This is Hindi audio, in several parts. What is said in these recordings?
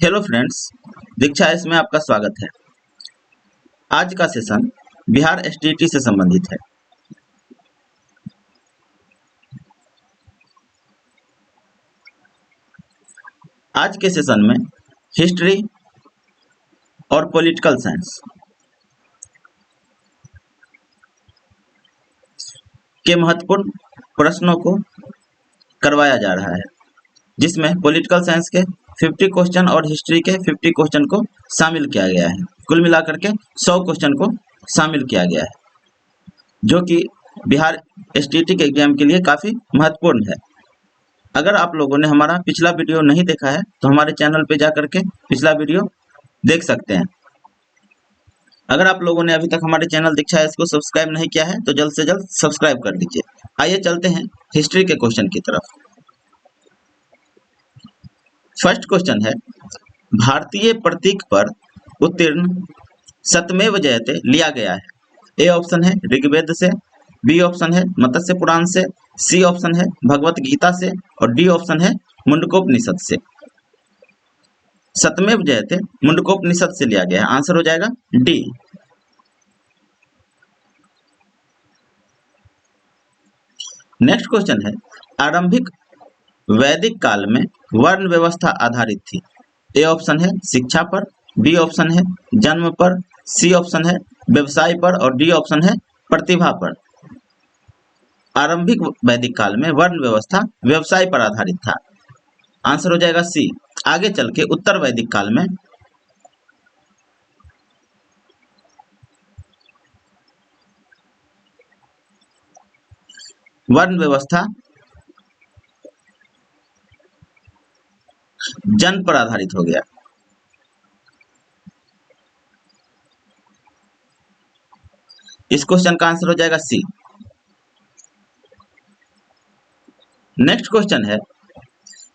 हेलो फ्रेंड्स, दीक्षा इसमें आपका स्वागत है। आज का सेशन बिहार एसटीईटी से संबंधित है। आज के सेशन में हिस्ट्री और पॉलिटिकल साइंस के महत्वपूर्ण प्रश्नों को करवाया जा रहा है, जिसमें पॉलिटिकल साइंस के 50 क्वेश्चन और हिस्ट्री के 50 क्वेश्चन को शामिल किया गया है। कुल मिलाकर के 100 क्वेश्चन को शामिल किया गया है, जो कि बिहार एसटीईटी के एग्जाम के लिए काफ़ी महत्वपूर्ण है। अगर आप लोगों ने हमारा पिछला वीडियो नहीं देखा है तो हमारे चैनल पे जा करके पिछला वीडियो देख सकते हैं। अगर आप लोगों ने अभी तक हमारे चैनल दीक्षा इसको सब्सक्राइब नहीं किया है तो जल्द से जल्द सब्सक्राइब कर लीजिए। आइए चलते हैं हिस्ट्री के क्वेश्चन की तरफ। फर्स्ट क्वेश्चन है, भारतीय प्रतीक पर उत्तीर्ण सत्यमेव जयते लिया गया है। ए ऑप्शन है ऋग्वेद से, बी ऑप्शन है मत्स्य पुराण से, सी ऑप्शन है भगवत गीता से और डी ऑप्शन है मुंडकोपनिषद से। सत्यमेव जयते मुंडकोपनिषद से लिया गया है। आंसर हो जाएगा डी। नेक्स्ट क्वेश्चन है, आरंभिक वैदिक काल में वर्ण व्यवस्था आधारित थी। ए ऑप्शन है शिक्षा पर, बी ऑप्शन है जन्म पर, सी ऑप्शन है व्यवसाय पर और डी ऑप्शन है प्रतिभा पर। आरंभिक वैदिक काल में वर्ण व्यवस्था व्यवसाय पर आधारित था। आंसर हो जाएगा सी। आगे चल के उत्तर वैदिक काल में वर्ण व्यवस्था जन्म पर आधारित हो गया। इस क्वेश्चन का आंसर हो जाएगा सी। नेक्स्ट क्वेश्चन है,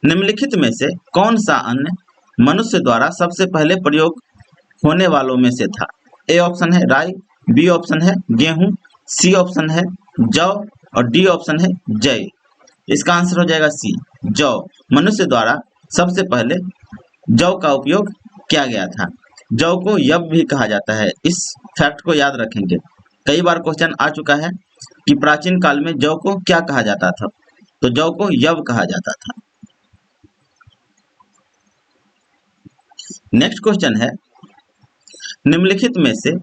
निम्नलिखित में से कौन सा अन्न मनुष्य द्वारा सबसे पहले प्रयोग होने वालों में से था। ए ऑप्शन है राई, बी ऑप्शन है गेहूं, सी ऑप्शन है जौ और डी ऑप्शन है जय। इसका आंसर हो जाएगा सी, जौ। मनुष्य द्वारा सबसे पहले जौ का उपयोग किया गया था। जौ को यव भी कहा जाता है। इस फैक्ट को याद रखेंगे। कई बार क्वेश्चन आ चुका है कि प्राचीन काल में जौ को क्या कहा जाता था, तो जौ को यव कहा जाता था। नेक्स्ट क्वेश्चन है, निम्नलिखित में से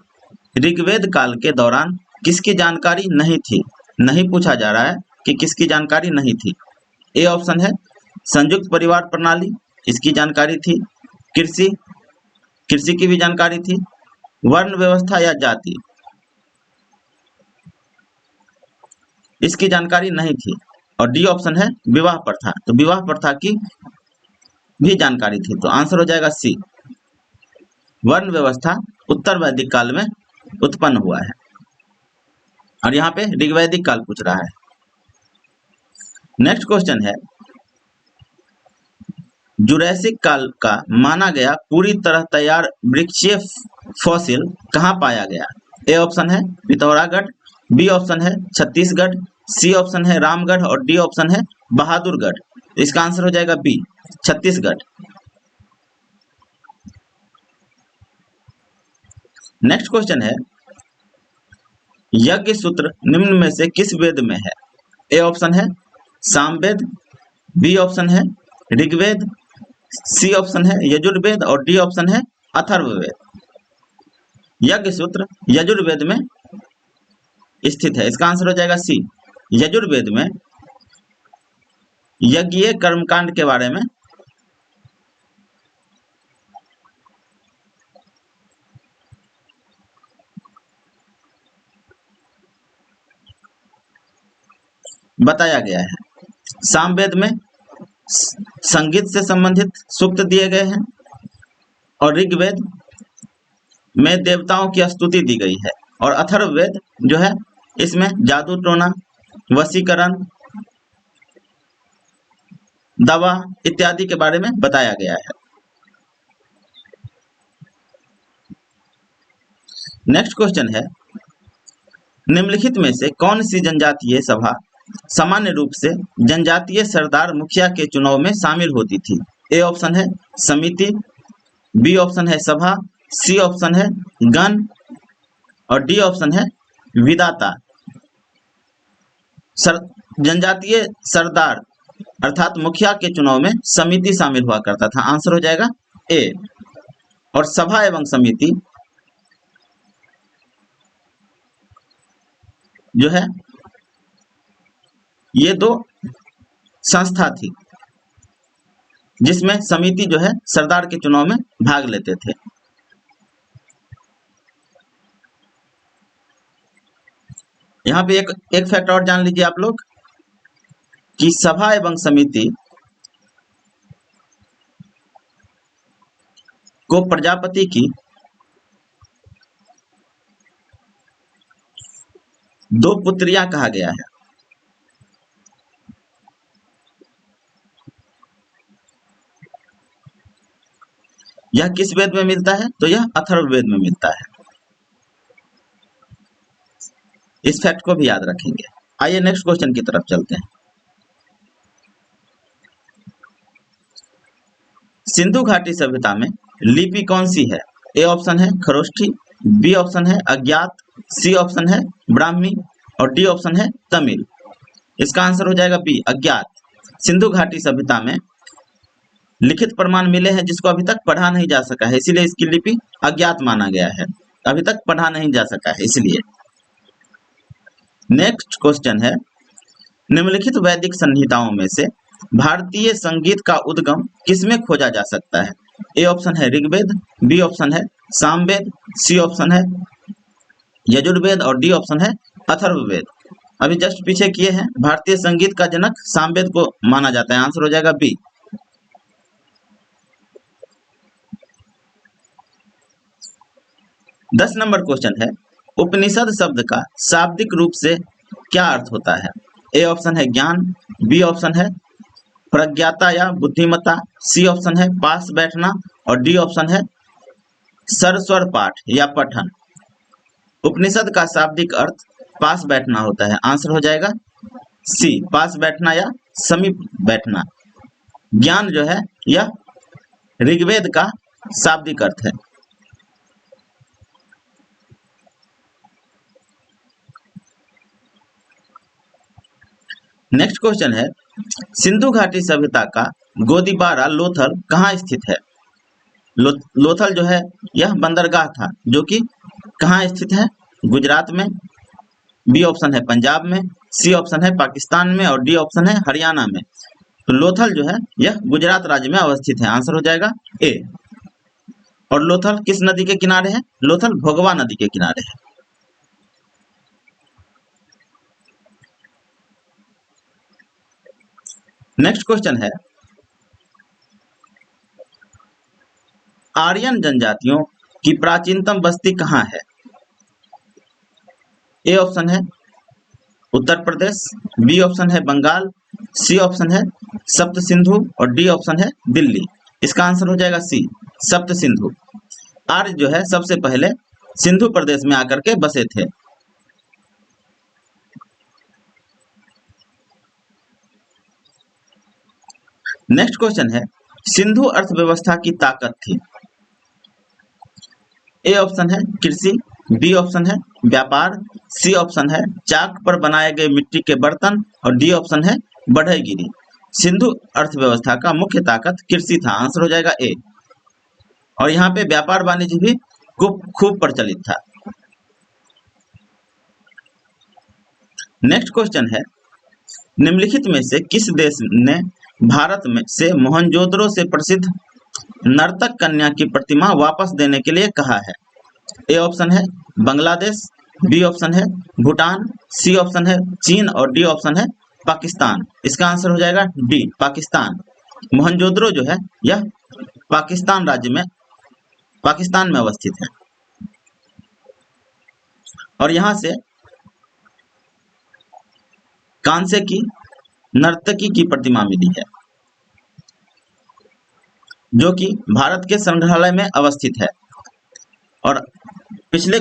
ऋग्वेद काल के दौरान किसकी जानकारी नहीं थी। नहीं पूछा जा रहा है कि किसकी जानकारी नहीं थी। ए ऑप्शन है संयुक्त परिवार प्रणाली, इसकी जानकारी थी। कृषि की भी जानकारी थी। वर्ण व्यवस्था या जाति, इसकी जानकारी नहीं थी। और डी ऑप्शन है विवाह प्रथा, तो विवाह प्रथा की भी जानकारी थी। तो आंसर हो जाएगा सी, वर्ण व्यवस्था उत्तर वैदिक काल में उत्पन्न हुआ है। और यहाँ पे ऋग्वैदिक काल पूछ रहा है। नेक्स्ट क्वेश्चन है, जुरैसिक काल का माना गया पूरी तरह तैयार वृक्षीय फॉसिल कहाँ पाया गया। ए ऑप्शन है पिथौरागढ़, बी ऑप्शन है छत्तीसगढ़, सी ऑप्शन है रामगढ़ और डी ऑप्शन है बहादुरगढ़। इसका आंसर हो जाएगा बी, छत्तीसगढ़। नेक्स्ट क्वेश्चन है, यज्ञ सूत्र निम्न में से किस वेद में है। ए ऑप्शन है सामवेद, बी ऑप्शन है ऋग्वेद, सी ऑप्शन है यजुर्वेद और डी ऑप्शन है अथर्ववेद। यज्ञ सूत्र यजुर्वेद में स्थित है। इसका आंसर हो जाएगा सी, यजुर्वेद में यज्ञीय कर्मकांड के बारे में बताया गया है। सामवेद में संगीत से संबंधित सूक्त दिए गए हैं और ऋग्वेद में देवताओं की स्तुति दी गई है और अथर्ववेद जो है इसमें जादू टोना, वशीकरण, दवा इत्यादि के बारे में बताया गया है। नेक्स्ट क्वेश्चन है, निम्नलिखित में से कौन सी जनजातीय सभा सामान्य रूप से जनजातीय सरदार मुखिया के चुनाव में शामिल होती थी। ए ऑप्शन है समिति, बी ऑप्शन है सभा, सी ऑप्शन है गण और डी ऑप्शन है विदाता। जनजातीय सरदार अर्थात मुखिया के चुनाव में समिति शामिल हुआ करता था। आंसर हो जाएगा ए। और सभा एवं समिति जो है ये दो संस्था थी जिसमें समिति जो है सरदार के चुनाव में भाग लेते थे। यहाँ पे एक फैक्ट और जान लीजिए आप लोग कि सभा एवं समिति को प्रजापति की दो पुत्रियां कहा गया है। यह किस वेद में मिलता है? तो यह अथर्ववेद में मिलता है। इस फैक्ट को भी याद रखेंगे। आइए नेक्स्ट क्वेश्चन की तरफ चलते हैं। सिंधु घाटी सभ्यता में लिपि कौन सी है? ए ऑप्शन है खरोष्ठी, बी ऑप्शन है अज्ञात, सी ऑप्शन है ब्राह्मी और डी ऑप्शन है तमिल। इसका आंसर हो जाएगा बी अज्ञात। सिंधु घाटी सभ्यता में लिखित प्रमाण मिले हैं जिसको अभी तक पढ़ा नहीं जा सका है, इसीलिए इसकी लिपि अज्ञात माना गया है। अभी तक पढ़ा नहीं जा सका है इसलिए। नेक्स्ट क्वेश्चन है, निम्नलिखित वैदिक संहिताओं में से भारतीय संगीत का उद्गम किसमें खोजा जा सकता है? ए ऑप्शन है ऋग्वेद, बी ऑप्शन है सामवेद, सी ऑप्शन है यजुर्वेद और डी ऑप्शन है अथर्ववेद। अभी जस्ट पीछे किए हैं। भारतीय संगीत का जनक सामवेद को माना जाता है। आंसर हो जाएगा बी। दस नंबर क्वेश्चन है, उपनिषद शब्द का शाब्दिक रूप से क्या अर्थ होता है? ए ऑप्शन है ज्ञान, बी ऑप्शन है प्रज्ञाता या बुद्धिमत्ता, सी ऑप्शन है पास बैठना और डी ऑप्शन है सरस्वर पाठ या पठन। उपनिषद का शाब्दिक अर्थ पास बैठना होता है। आंसर हो जाएगा सी पास बैठना या समीप बैठना। ज्ञान जो है यह ऋग्वेद का शाब्दिक अर्थ है। नेक्स्ट क्वेश्चन है, सिंधु घाटी सभ्यता का गोदीबारा लोथल कहाँ स्थित है? लोथल जो है यह बंदरगाह था जो कि कहाँ स्थित है? गुजरात में, बी ऑप्शन है पंजाब में, सी ऑप्शन है पाकिस्तान में और डी ऑप्शन है हरियाणा में। तो लोथल जो है यह गुजरात राज्य में अवस्थित है। आंसर हो जाएगा ए। और लोथल किस नदी के किनारे है? लोथल भोगवा नदी के किनारे है। नेक्स्ट क्वेश्चन है, आर्यन जनजातियों की प्राचीनतम बस्ती कहाँ है? ए ऑप्शन है उत्तर प्रदेश, बी ऑप्शन है बंगाल, सी ऑप्शन है सप्त सिंधु और डी ऑप्शन है दिल्ली। इसका आंसर हो जाएगा सी सप्त सिंधु। आर्य जो है सबसे पहले सिंधु प्रदेश में आकर के बसे थे। नेक्स्ट क्वेश्चन है, सिंधु अर्थव्यवस्था की ताकत थी। ए ऑप्शन है कृषि, बी ऑप्शन है व्यापार, सी ऑप्शन है चाक पर बनाए गए मिट्टी के बर्तन और डी ऑप्शन है बढ़ईगिरी। सिंधु अर्थव्यवस्था का मुख्य ताकत कृषि था। आंसर हो जाएगा ए। और यहाँ पे व्यापार वाणिज्य भी खूब प्रचलित था। नेक्स्ट क्वेश्चन है, निम्नलिखित में से किस देश ने भारत में से मोहनजोदड़ो से प्रसिद्ध नर्तक कन्या की प्रतिमा वापस देने के लिए कहा है? ए ऑप्शन है बांग्लादेश, बी ऑप्शन है भूटान, सी ऑप्शन है चीन और डी ऑप्शन है पाकिस्तान। इसका आंसर हो जाएगा डी पाकिस्तान। मोहनजोदड़ो जो है यह पाकिस्तान राज्य में पाकिस्तान में अवस्थित है और यहाँ से कांसे की नर्तकी की प्रतिमा मिली है जो कि भारत के संग्रहालय में अवस्थित है। और पिछले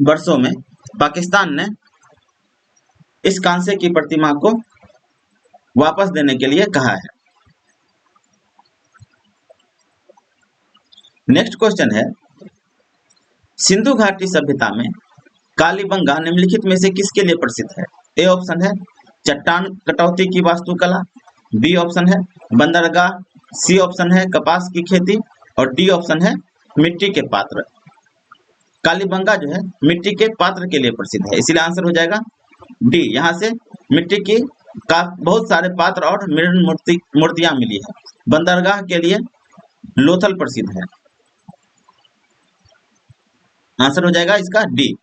वर्षों में पाकिस्तान ने इस कांसे की प्रतिमा को वापस देने के लिए कहा है। नेक्स्ट क्वेश्चन है, सिंधु घाटी सभ्यता में कालीबंगा निम्नलिखित में से किसके लिए प्रसिद्ध है? ए ऑप्शन है चट्टान कटौती की वास्तुकला, बी ऑप्शन है बंदरगाह, सी ऑप्शन है कपास की खेती और डी ऑप्शन है मिट्टी के पात्र। कालीबंगा जो है मिट्टी के पात्र के लिए प्रसिद्ध है, इसलिए आंसर हो जाएगा डी। यहाँ से मिट्टी की का बहुत सारे पात्र और मृण मूर्तियां मिली है। बंदरगाह के लिए लोथल प्रसिद्ध है, आंसर हो जाएगा इसका डी।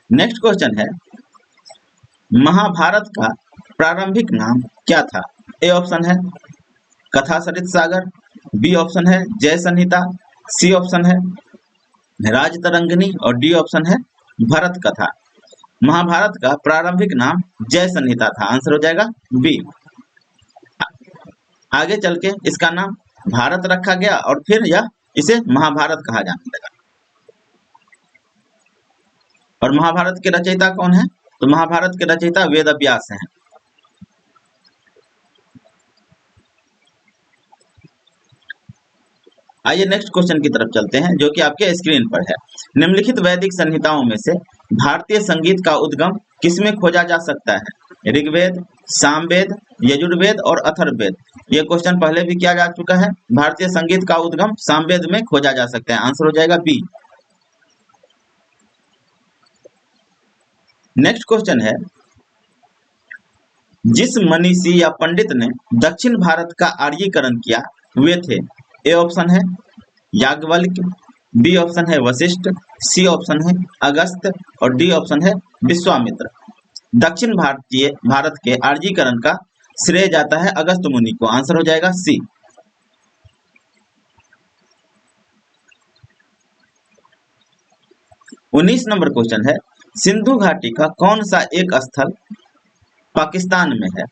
नेक्स्ट क्वेश्चन है, महाभारत का प्रारंभिक नाम क्या था? ए ऑप्शन है कथा सरित सागर, बी ऑप्शन है जय संहिता, सी ऑप्शन है राजतरंगिणी और डी ऑप्शन है भरत कथा। महाभारत का प्रारंभिक नाम जय संहिता था, आंसर हो जाएगा बी। आगे चल के इसका नाम भारत रखा गया और फिर यह इसे महाभारत कहा जाने लगा। और महाभारत के रचयिता कौन है? तो महाभारत के रचयिता वेद व्यास हैं। आइए नेक्स्ट क्वेश्चन की तरफ चलते हैं, जो कि आपके स्क्रीन पर है। निम्नलिखित वैदिक संहिताओं में से भारतीय संगीत का उद्गम किसमें खोजा जा सकता है? ऋग्वेद, सामवेद, यजुर्वेद और अथर्ववेद। ये क्वेश्चन पहले भी किया जा चुका है। भारतीय संगीत का उद्गम सामवेद में खोजा जा सकता है, आंसर हो जाएगा बी। नेक्स्ट क्वेश्चन है, जिस मनीषी या पंडित ने दक्षिण भारत का आर्यीकरण किया वे थे? ए ऑप्शन है याज्ञवल्क्य, बी ऑप्शन है वशिष्ठ, सी ऑप्शन है अगस्त्य और डी ऑप्शन है विश्वामित्र। दक्षिण भारत के आर्यीकरण का श्रेय जाता है अगस्त्य मुनि को, आंसर हो जाएगा सी। उन्नीस नंबर क्वेश्चन है, सिंधु घाटी का कौन सा एक स्थल पाकिस्तान में है?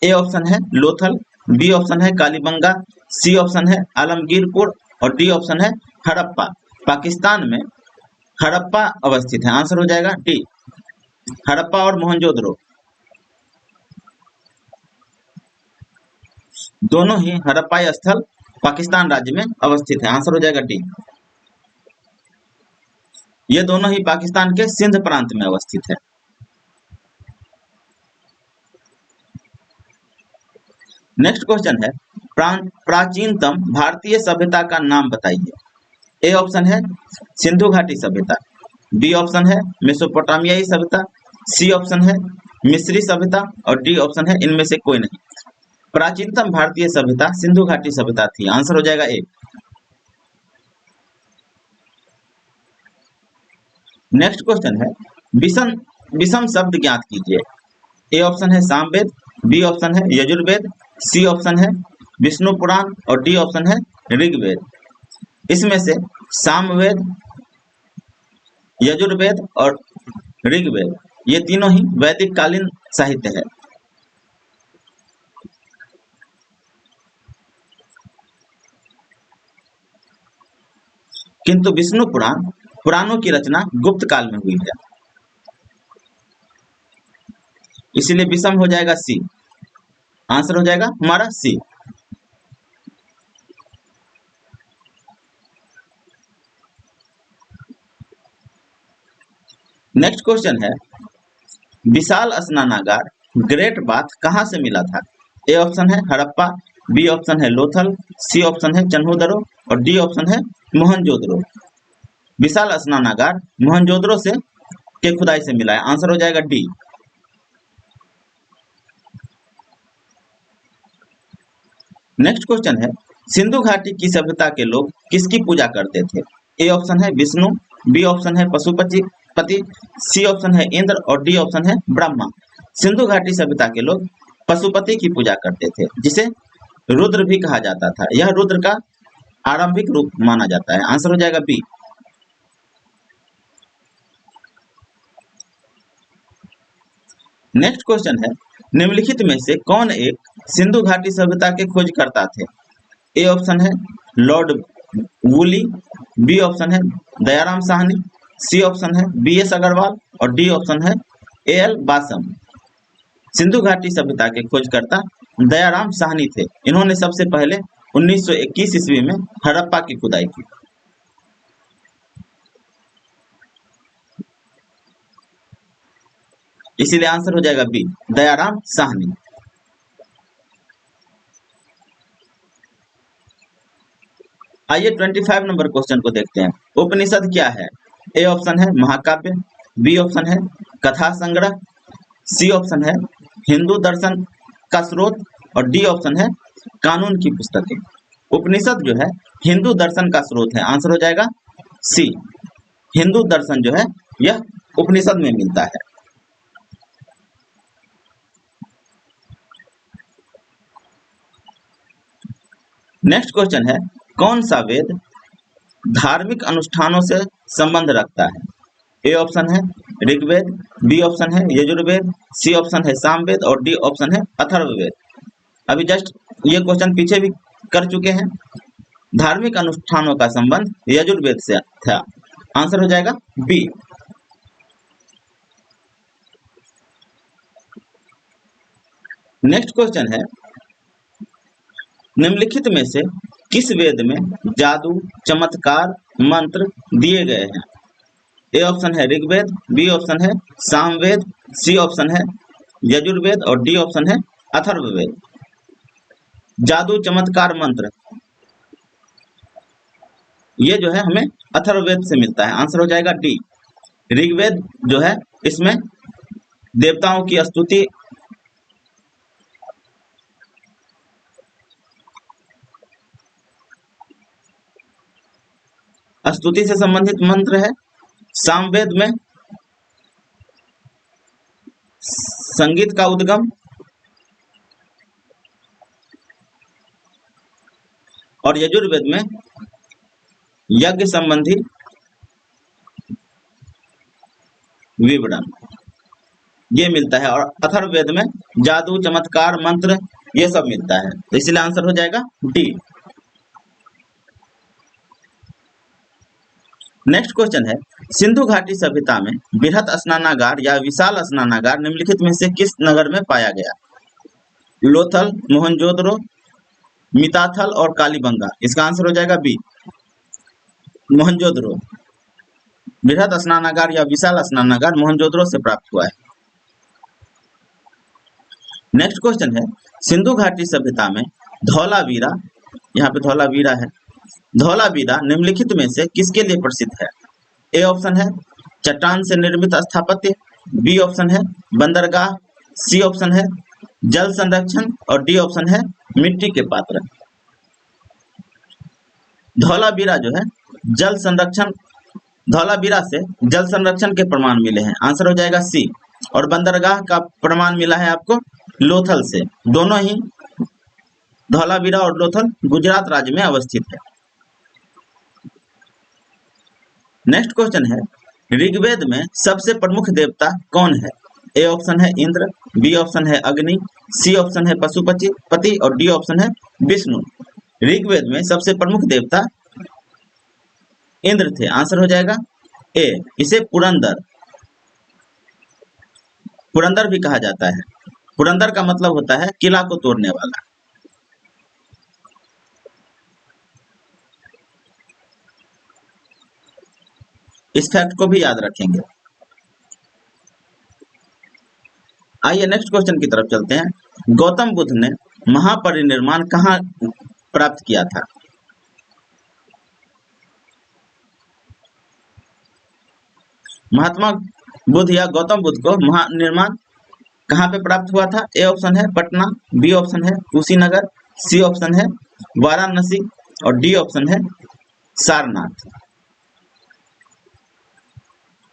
ए ऑप्शन है लोथल, बी ऑप्शन है कालीबंगा, सी ऑप्शन है आलमगीरपुर और डी ऑप्शन है हड़प्पा। पाकिस्तान में हड़प्पा अवस्थित है, आंसर हो जाएगा डी। हड़प्पा और मोहनजोदड़ो दोनों ही हड़प्पाई स्थल पाकिस्तान राज्य में अवस्थित है, आंसर हो जाएगा डी। ये दोनों ही पाकिस्तान के सिंध प्रांत में अवस्थित है। नेक्स्ट क्वेश्चन है, प्राचीनतम भारतीय सभ्यता का नाम बताइए। ए ऑप्शन है सिंधु घाटी सभ्यता, बी ऑप्शन है मेसोपोटामियाई सभ्यता, सी ऑप्शन है मिस्री सभ्यता और डी ऑप्शन है इनमें से कोई नहीं। प्राचीनतम भारतीय सभ्यता सिंधु घाटी सभ्यता थी, आंसर हो जाएगा ए। नेक्स्ट क्वेश्चन है, विषम शब्द ज्ञात कीजिए। ए ऑप्शन है सामवेद, बी ऑप्शन है यजुर्वेद, सी ऑप्शन है विष्णु पुराण और डी ऑप्शन है ऋग्वेद। इसमें से सामवेद, यजुर्वेद और ऋग्वेद ये तीनों ही वैदिक कालीन साहित्य है। किंतु विष्णु पुराणों की रचना गुप्त काल में हुई है, इसीलिए विषम हो जाएगा सी, आंसर हो जाएगा हमारा सी। नेक्स्ट क्वेश्चन है, विशाल स्नानागार ग्रेट बाथ कहां से मिला था? ए ऑप्शन है हड़प्पा, बी ऑप्शन है लोथल, सी ऑप्शन है चन्हूदरो और डी ऑप्शन है मोहनजोदड़ो। विशाल स्नानागार मोहनजोदड़ो से के खुदाई से मिला है, आंसर हो जाएगा डी। नेक्स्ट क्वेश्चन है, सिंधु घाटी की सभ्यता के लोग किसकी पूजा करते थे? ए ऑप्शन है विष्णु, बी ऑप्शन है पशुपति, सी ऑप्शन है इंद्र और डी ऑप्शन है ब्रह्मा। सिंधु घाटी सभ्यता के लोग पशुपति की पूजा करते थे, जिसे रुद्र भी कहा जाता था। यह रुद्र का आरंभिक रूप माना जाता है, आंसर हो जाएगा बी। नेक्स्ट क्वेश्चन है, निम्नलिखित में से कौन एक सिंधु घाटी सभ्यता के खोजकर्ता थे? ए ऑप्शन है लॉर्ड वुली, बी ऑप्शन है दयाराम साहनी, सी ऑप्शन है बी एस अग्रवाल और डी ऑप्शन है ए एल बासम। सिंधु घाटी सभ्यता के खोजकर्ता दयाराम साहनी थे। इन्होंने सबसे पहले 1921 ईस्वी में हड़प्पा की खुदाई की। इसीलिए आंसर हो जाएगा बी, दयाराम साहनी। आइए 25 नंबर क्वेश्चन को देखते हैं। उपनिषद क्या है? ए ऑप्शन है महाकाव्य, बी ऑप्शन है कथा संग्रह, सी ऑप्शन है हिंदू दर्शन का स्रोत और डी ऑप्शन है कानून की पुस्तकें। उपनिषद जो है हिंदू दर्शन का स्रोत है। आंसर हो जाएगा सी, हिंदू दर्शन जो है यह उपनिषद में मिलता है। नेक्स्ट क्वेश्चन है, कौन सा वेद धार्मिक अनुष्ठानों से संबंध रखता है? ए ऑप्शन है ऋग्वेद, बी ऑप्शन है यजुर्वेद, सी ऑप्शन है सामवेद और डी ऑप्शन है अथर्ववेद। अभी जस्ट ये क्वेश्चन पीछे भी कर चुके हैं। धार्मिक अनुष्ठानों का संबंध यजुर्वेद से था। आंसर हो जाएगा बी। नेक्स्ट क्वेश्चन है, निम्नलिखित में से किस वेद में जादू, चमत्कार, मंत्र दिए गए हैं? ए ऑप्शन है ऋग्वेद, बी ऑप्शन है सामवेद, सी ऑप्शन है यजुर्वेद और डी ऑप्शन है अथर्ववेद। जादू, चमत्कार, मंत्र ये जो है हमें अथर्ववेद से मिलता है। आंसर हो जाएगा डी। ऋग्वेद जो है इसमें देवताओं की स्तुति से संबंधित मंत्र है। सामवेद में संगीत का उद्गम और यजुर्वेद में यज्ञ संबंधी विवरण ये मिलता है और अथर्ववेद में जादू, चमत्कार, मंत्र ये सब मिलता है। तो इसलिए आंसर हो जाएगा डी। नेक्स्ट क्वेश्चन है, सिंधु घाटी सभ्यता में बृहत स्नानागार या विशाल स्नानागार निम्नलिखित में से किस नगर में पाया गया? लोथल, मोहनजोदड़ो, मिताथल और कालीबंगा। इसका आंसर हो जाएगा बी, मोहनजोदड़ो। बृहत स्नानागार या विशाल स्नानागार मोहनजोदड़ो से प्राप्त हुआ है। नेक्स्ट क्वेश्चन है, सिंधु घाटी सभ्यता में धौलावीरा, यहाँ पे धौलावीरा है, धौलावीरा निम्नलिखित में से किसके लिए प्रसिद्ध है? ए ऑप्शन है चट्टान से निर्मित स्थापत्य, बी ऑप्शन है बंदरगाह, सी ऑप्शन है जल संरक्षण और डी ऑप्शन है मिट्टी के पात्र। धौलावीरा जो है जल संरक्षण, धौलावीरा से जल संरक्षण के प्रमाण मिले हैं। आंसर हो जाएगा सी। और बंदरगाह का प्रमाण मिला है आपको लोथल से। दोनों ही धौलावीरा और लोथल गुजरात राज्य में अवस्थित है। नेक्स्ट क्वेश्चन है, ऋग्वेद में सबसे प्रमुख देवता कौन है? ए ऑप्शन है इंद्र, बी ऑप्शन है अग्नि, सी ऑप्शन है पशुपति और डी ऑप्शन है विष्णु। ऋग्वेद में सबसे प्रमुख देवता इंद्र थे। आंसर हो जाएगा ए। इसे पुरंदर, पुरंदर भी कहा जाता है। पुरंदर का मतलब होता है किला को तोड़ने वाला। इस फैक्ट को भी याद रखेंगे। आइए नेक्स्ट क्वेश्चन की तरफ चलते हैं। गौतम बुद्ध ने महापरिनिर्वाण कहाँ प्राप्त किया था? महात्मा बुद्ध या गौतम बुद्ध को महानिर्वाण कहाँ पे प्राप्त हुआ था? ए ऑप्शन है पटना, बी ऑप्शन है कुशीनगर, सी ऑप्शन है वाराणसी और डी ऑप्शन है सारनाथ।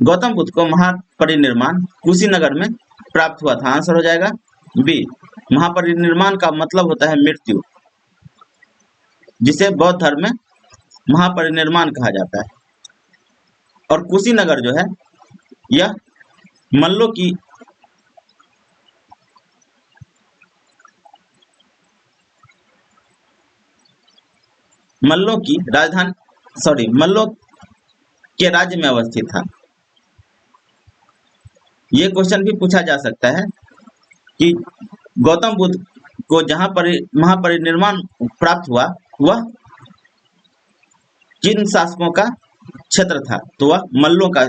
गौतम बुद्ध को महापरिनिर्वाण कुशीनगर में प्राप्त हुआ था। आंसर हो जाएगा बी। महापरिनिर्वाण का मतलब होता है मृत्यु, जिसे बौद्ध धर्म में महापरिनिर्वाण कहा जाता है। और कुशीनगर जो है यह मल्लों की राजधानी, मल्लों के राज्य में अवस्थित था। ये क्वेश्चन भी पूछा जा सकता है कि गौतम बुद्ध को जहाँ पर महापरिनिर्वाण प्राप्त हुआ वह किन शासकों का क्षेत्र था, तो वह मल्लों का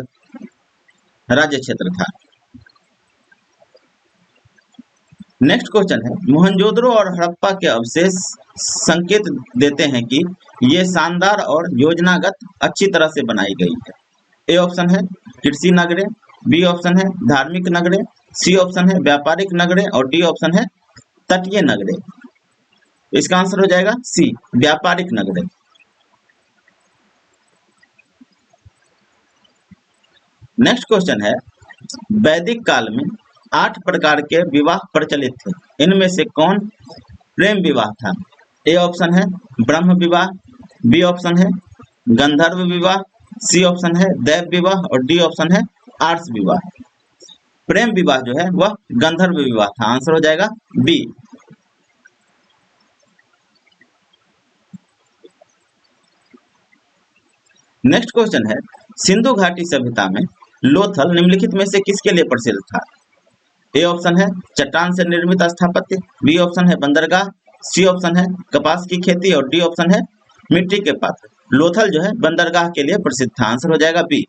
राज्य क्षेत्र था। नेक्स्ट क्वेश्चन है, मोहनजोदड़ो और हड़प्पा के अवशेष संकेत देते हैं कि ये शानदार और योजनागत अच्छी तरह से बनाई गई है। ए ऑप्शन है कृषि नगरें, बी ऑप्शन है धार्मिक नगरें, सी ऑप्शन है व्यापारिक नगरें और डी ऑप्शन है तटीय नगरें। इसका आंसर हो जाएगा सी, व्यापारिक नगरें। नेक्स्ट क्वेश्चन है, वैदिक काल में 8 प्रकार के विवाह प्रचलित थे, इनमें से कौन प्रेम विवाह था? ए ऑप्शन है ब्रह्म विवाह, बी ऑप्शन है गंधर्व विवाह, सी ऑप्शन है दैव विवाह और डी ऑप्शन है आर्ष विवाह। प्रेम विवाह जो है वह गंधर्व विवाह था। आंसर हो जाएगा बी। नेक्स्ट क्वेश्चन है, सिंधु घाटी सभ्यता में लोथल निम्नलिखित में से किसके लिए प्रसिद्ध था? ए ऑप्शन है चट्टान से निर्मित स्थापत्य, बी ऑप्शन है बंदरगाह, सी ऑप्शन है कपास की खेती और डी ऑप्शन है मिट्टी के पात्र। लोथल जो है बंदरगाह के लिए प्रसिद्ध था। आंसर हो जाएगा बी।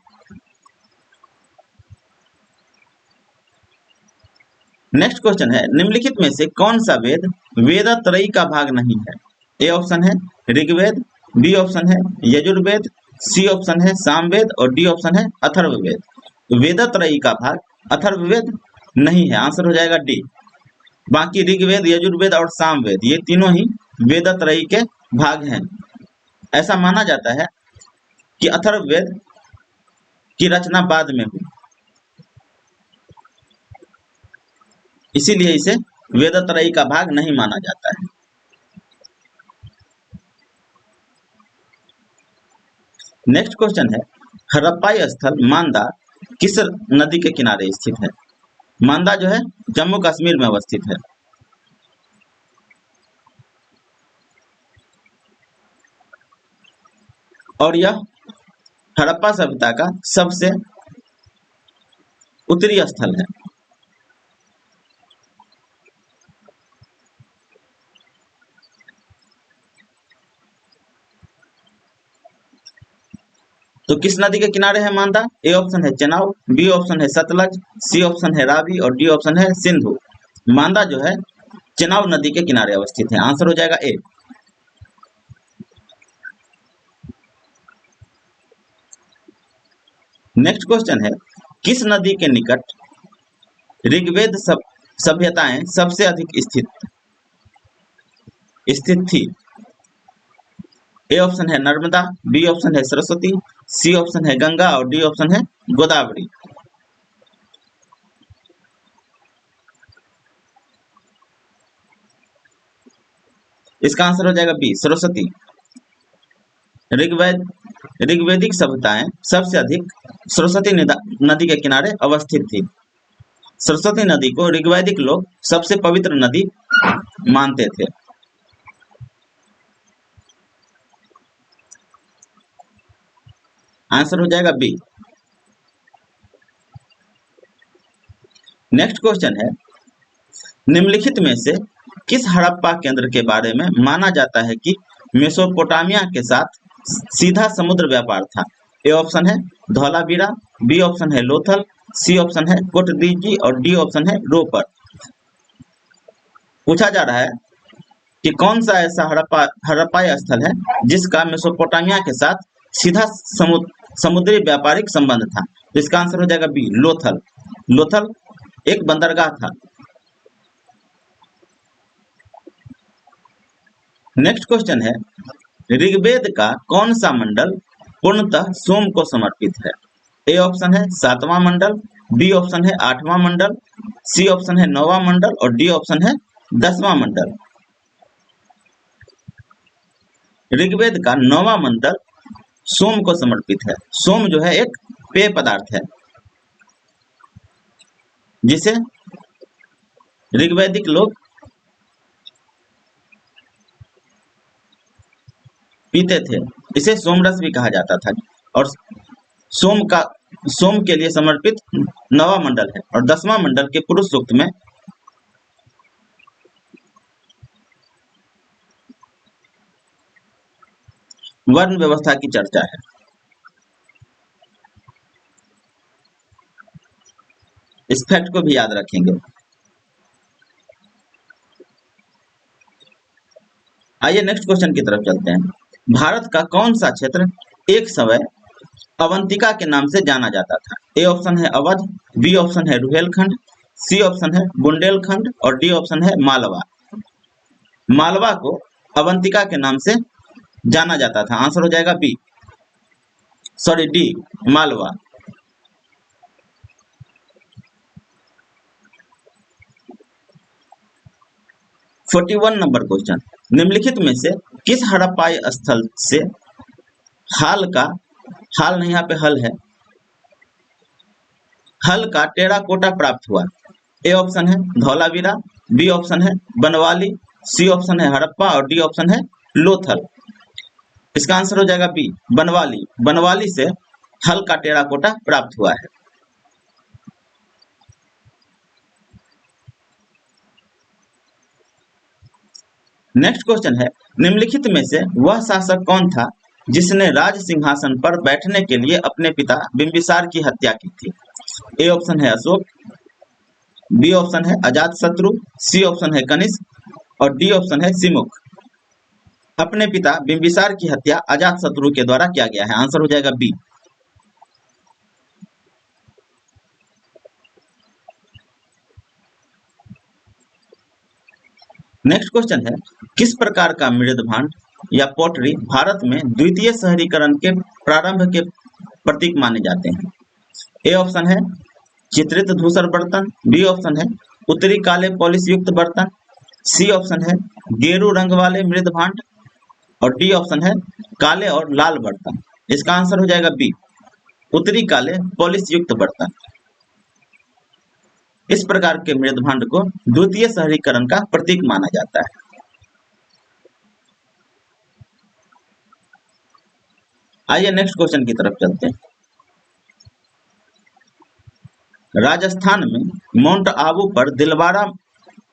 नेक्स्ट क्वेश्चन है, निम्नलिखित में से कौन सा वेद वेदत्रयी का भाग नहीं है? ए ऑप्शन है ऋग्वेद, बी ऑप्शन है यजुर्वेद, सी ऑप्शन है सामवेद और डी ऑप्शन है अथर्ववेद। वेदत्रयी का भाग अथर्ववेद नहीं है। आंसर हो जाएगा डी। बाकी ऋग्वेद, यजुर्वेद और सामवेद ये तीनों ही वेदत्रयी के भाग हैं। ऐसा माना जाता है कि अथर्ववेद की रचना बाद में हुई, इसीलिए इसे वेदत्रयी का भाग नहीं माना जाता है। नेक्स्ट क्वेश्चन है, हड़प्पाई स्थल मांदा किस नदी के किनारे स्थित है? मांदा जो है जम्मू कश्मीर में अवस्थित है। और यह हड़प्पा सभ्यता का सबसे उत्तरी स्थल है। तो किस नदी के किनारे है मांदा? ए ऑप्शन है चेनाब, बी ऑप्शन है सतलज, सी ऑप्शन है रावी और डी ऑप्शन है सिंधु। मांदा जो है चेनाब नदी के किनारे अवस्थित है। आंसर हो जाएगा ए। नेक्स्ट क्वेश्चन है, किस नदी के निकट ऋग्वेद सभ्यताएं सबसे अधिक स्थित थी? ए ऑप्शन है नर्मदा, बी ऑप्शन है सरस्वती, सी ऑप्शन है गंगा और डी ऑप्शन है गोदावरी। इसका आंसर हो जाएगा बी, सरस्वती। ऋग्वैदिक सभ्यताएं सबसे अधिक सरस्वती नदी के किनारे अवस्थित थी। सरस्वती नदी को ऋग्वैदिक लोग सबसे पवित्र नदी मानते थे। आंसर हो जाएगा बी। नेक्स्ट क्वेश्चन है, निम्नलिखित में से किस हड़प्पा केंद्र के बारे में माना जाता है कि मेसोपोटामिया के साथ सीधा समुद्र व्यापार था? ए ऑप्शन है धौलावीरा, बी ऑप्शन है लोथल, सी ऑप्शन है कोटदीजी और डी ऑप्शन है रोपर। पूछा जा रहा है कि कौन सा ऐसा हड़प्पाई स्थल है जिसका मेसोपोटामिया के साथ सीधा समुद्री व्यापारिक संबंध था? तो इसका आंसर हो जाएगा बी, लोथल। लोथल एक बंदरगाह था। नेक्स्ट क्वेश्चन है, ऋग्वेद का कौन सा मंडल पूर्णतः सोम को समर्पित है? ए ऑप्शन है 7वां मंडल, बी ऑप्शन है 8वां मंडल, सी ऑप्शन है 9वां मंडल और डी ऑप्शन है 10वां मंडल। ऋग्वेद का 9वां मंडल सोम को समर्पित है। सोम जो है एक पेय पदार्थ है जिसे ऋग्वैदिक लोग पीते थे। इसे सोमरस भी कहा जाता था। और सोम के लिए समर्पित 9वां मंडल है। और 10वां मंडल के पुरुष सूक्त में वर्ण व्यवस्था की चर्चा है। इस फैक्ट को भी याद रखेंगे। आइए नेक्स्ट क्वेश्चन की तरफ चलते हैं। भारत का कौन सा क्षेत्र एक समय अवंतिका के नाम से जाना जाता था? ए ऑप्शन है अवध, बी ऑप्शन है रुहेलखंड, सी ऑप्शन है बुंदेलखंड और डी ऑप्शन है मालवा। मालवा को अवंतिका के नाम से जाना जाता था। आंसर हो जाएगा B, sorry D, Malwa. Forty one number question, निम्नलिखित में से किस हड़प्पाई स्थल से हाल नहीं, यहाँ पे हल है, हल का टेराकोटा प्राप्त हुआ? ए ऑप्शन है धौलावीरा, बी ऑप्शन है बनवाली, सी ऑप्शन है हड़प्पा और डी ऑप्शन है लोथल। इसका आंसर हो जाएगा बी, बनवाली। बनवाली से हल का टेराकोटा प्राप्त हुआ है। नेक्स्ट क्वेश्चन है, निम्नलिखित में से वह शासक कौन था जिसने राज सिंहासन पर बैठने के लिए अपने पिता बिंबिसार की हत्या की थी? ए ऑप्शन है अशोक, बी ऑप्शन है अजातशत्रु, सी ऑप्शन है कनिष्क और डी ऑप्शन है सिमुक। अपने पिता बिंबिसार की हत्या अजातशत्रु के द्वारा किया गया है। आंसर हो जाएगा बी। नेक्स्ट क्वेश्चन है, किस प्रकार का मृदभांड या पोटरी भारत में द्वितीय शहरीकरण के प्रारंभ के प्रतीक माने जाते हैं? ए ऑप्शन है चित्रित धूसर बर्तन, बी ऑप्शन है उत्तरी काले पॉलिश युक्त बर्तन, सी ऑप्शन है गेरू रंग वाले मृदभांड और डी ऑप्शन है काले और लाल बर्तन। इसका आंसर हो जाएगा बी, उत्तरी काले पॉलिश युक्त बर्तन। इस प्रकार के मृदभांड को द्वितीय शहरीकरण का प्रतीक माना जाता है। आइए नेक्स्ट क्वेश्चन की तरफ चलते हैं। राजस्थान में माउंट आबू पर दिलवाड़ा,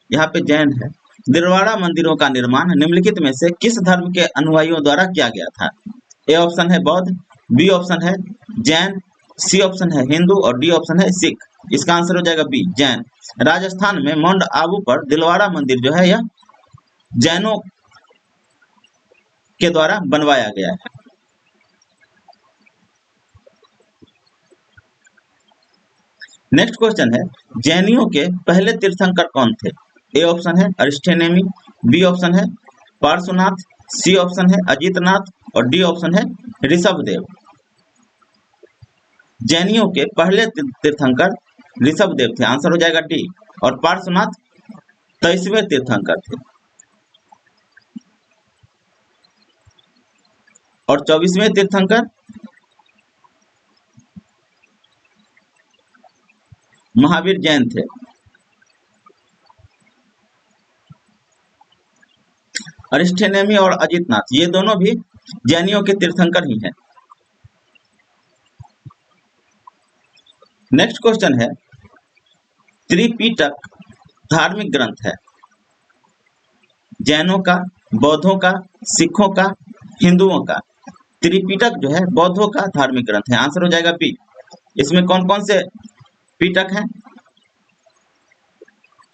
यहाँ पे जैन है, दिलवाड़ा मंदिरों का निर्माण निम्नलिखित में से किस धर्म के अनुयायियों द्वारा किया गया था? ए ऑप्शन है बौद्ध, बी ऑप्शन है जैन, सी ऑप्शन है हिंदू और डी ऑप्शन है सिख। इसका आंसर हो जाएगा बी, जैन। राजस्थान में माउंट आबू पर दिलवाड़ा मंदिर जो है यह जैनों के द्वारा बनवाया गया है। नेक्स्ट क्वेश्चन है, जैनियों के पहले तीर्थंकर कौन थे? ए ऑप्शन है अरिस्टोनेमी, बी ऑप्शन है पार्श्वनाथ, सी ऑप्शन है अजितनाथ और डी ऑप्शन है ऋषभदेव। जैनियों के पहले तीर्थंकर ऋषभदेव थे। आंसर हो जाएगा डी। और पार्श्वनाथ 23वें तीर्थंकर थे और 24वें तीर्थंकर महावीर जैन थे। अरिस्टोनेमी और अजितनाथ ये दोनों भी जैनियों के तीर्थंकर ही हैं। नेक्स्ट क्वेश्चन है, त्रिपिटक धार्मिक ग्रंथ है जैनों का, बौद्धों का, सिखों का, हिंदुओं का। त्रिपिटक जो है बौद्धों का धार्मिक ग्रंथ है। आंसर हो जाएगा बी। इसमें कौन कौन से पिटक हैं?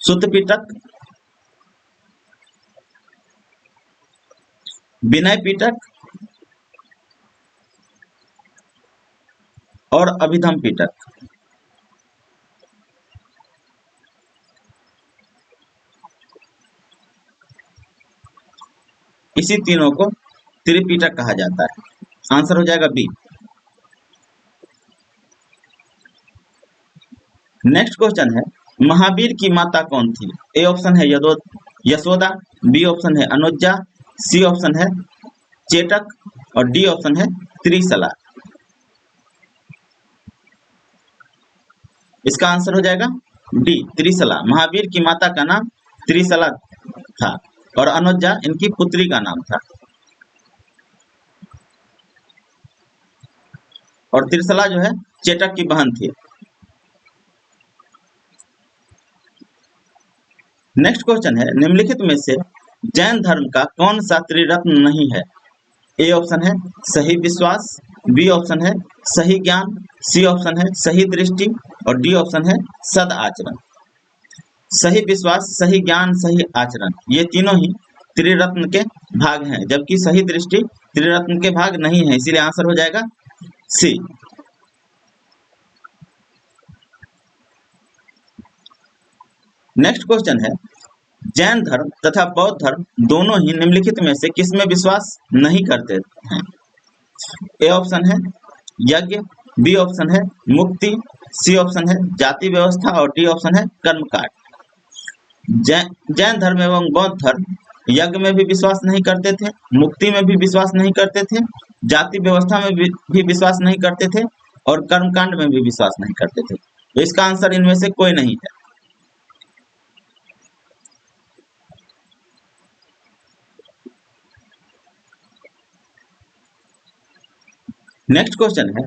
सुत्त पिटक, विनय पिटक और अभिधम पिटक। इसी तीनों को त्रिपिटक कहा जाता है। आंसर हो जाएगा बी। नेक्स्ट क्वेश्चन है, महावीर की माता कौन थी? ए ऑप्शन है यशोदा, बी ऑप्शन है अनुजा, सी ऑप्शन है चेटक और डी ऑप्शन है त्रिशला। इसका आंसर हो जाएगा डी, त्रिशला। महावीर की माता का नाम त्रिशला था और अनुजा इनकी पुत्री का नाम था और त्रिशला जो है चेटक की बहन थी। नेक्स्ट क्वेश्चन है, निम्नलिखित में से जैन धर्म का कौन सा त्रिरत्न नहीं है? ए ऑप्शन है सही विश्वास, बी ऑप्शन है सही ज्ञान, सी ऑप्शन है सही दृष्टि और डी ऑप्शन है सद आचरण। सही विश्वास, सही ज्ञान, सही आचरण, ये तीनों ही त्रिरत्न के भाग हैं, जबकि सही दृष्टि त्रिरत्न के भाग नहीं है, इसीलिए आंसर हो जाएगा सी। नेक्स्ट क्वेश्चन है जैन धर्म तथा बौद्ध धर्म दोनों ही निम्नलिखित में से किसमें विश्वास नहीं करते हैं? ए ऑप्शन है यज्ञ, बी ऑप्शन है मुक्ति, सी ऑप्शन है जाति व्यवस्था और डी ऑप्शन है कर्मकांड। जैन धर्म एवं बौद्ध धर्म यज्ञ में भी विश्वास नहीं करते थे, मुक्ति में भी विश्वास नहीं करते थे, जाति व्यवस्था में भी विश्वास नहीं करते थे और कर्मकांड में भी विश्वास नहीं करते थे। तो इसका आंसर इनमें से कोई नहीं है। नेक्स्ट क्वेश्चन है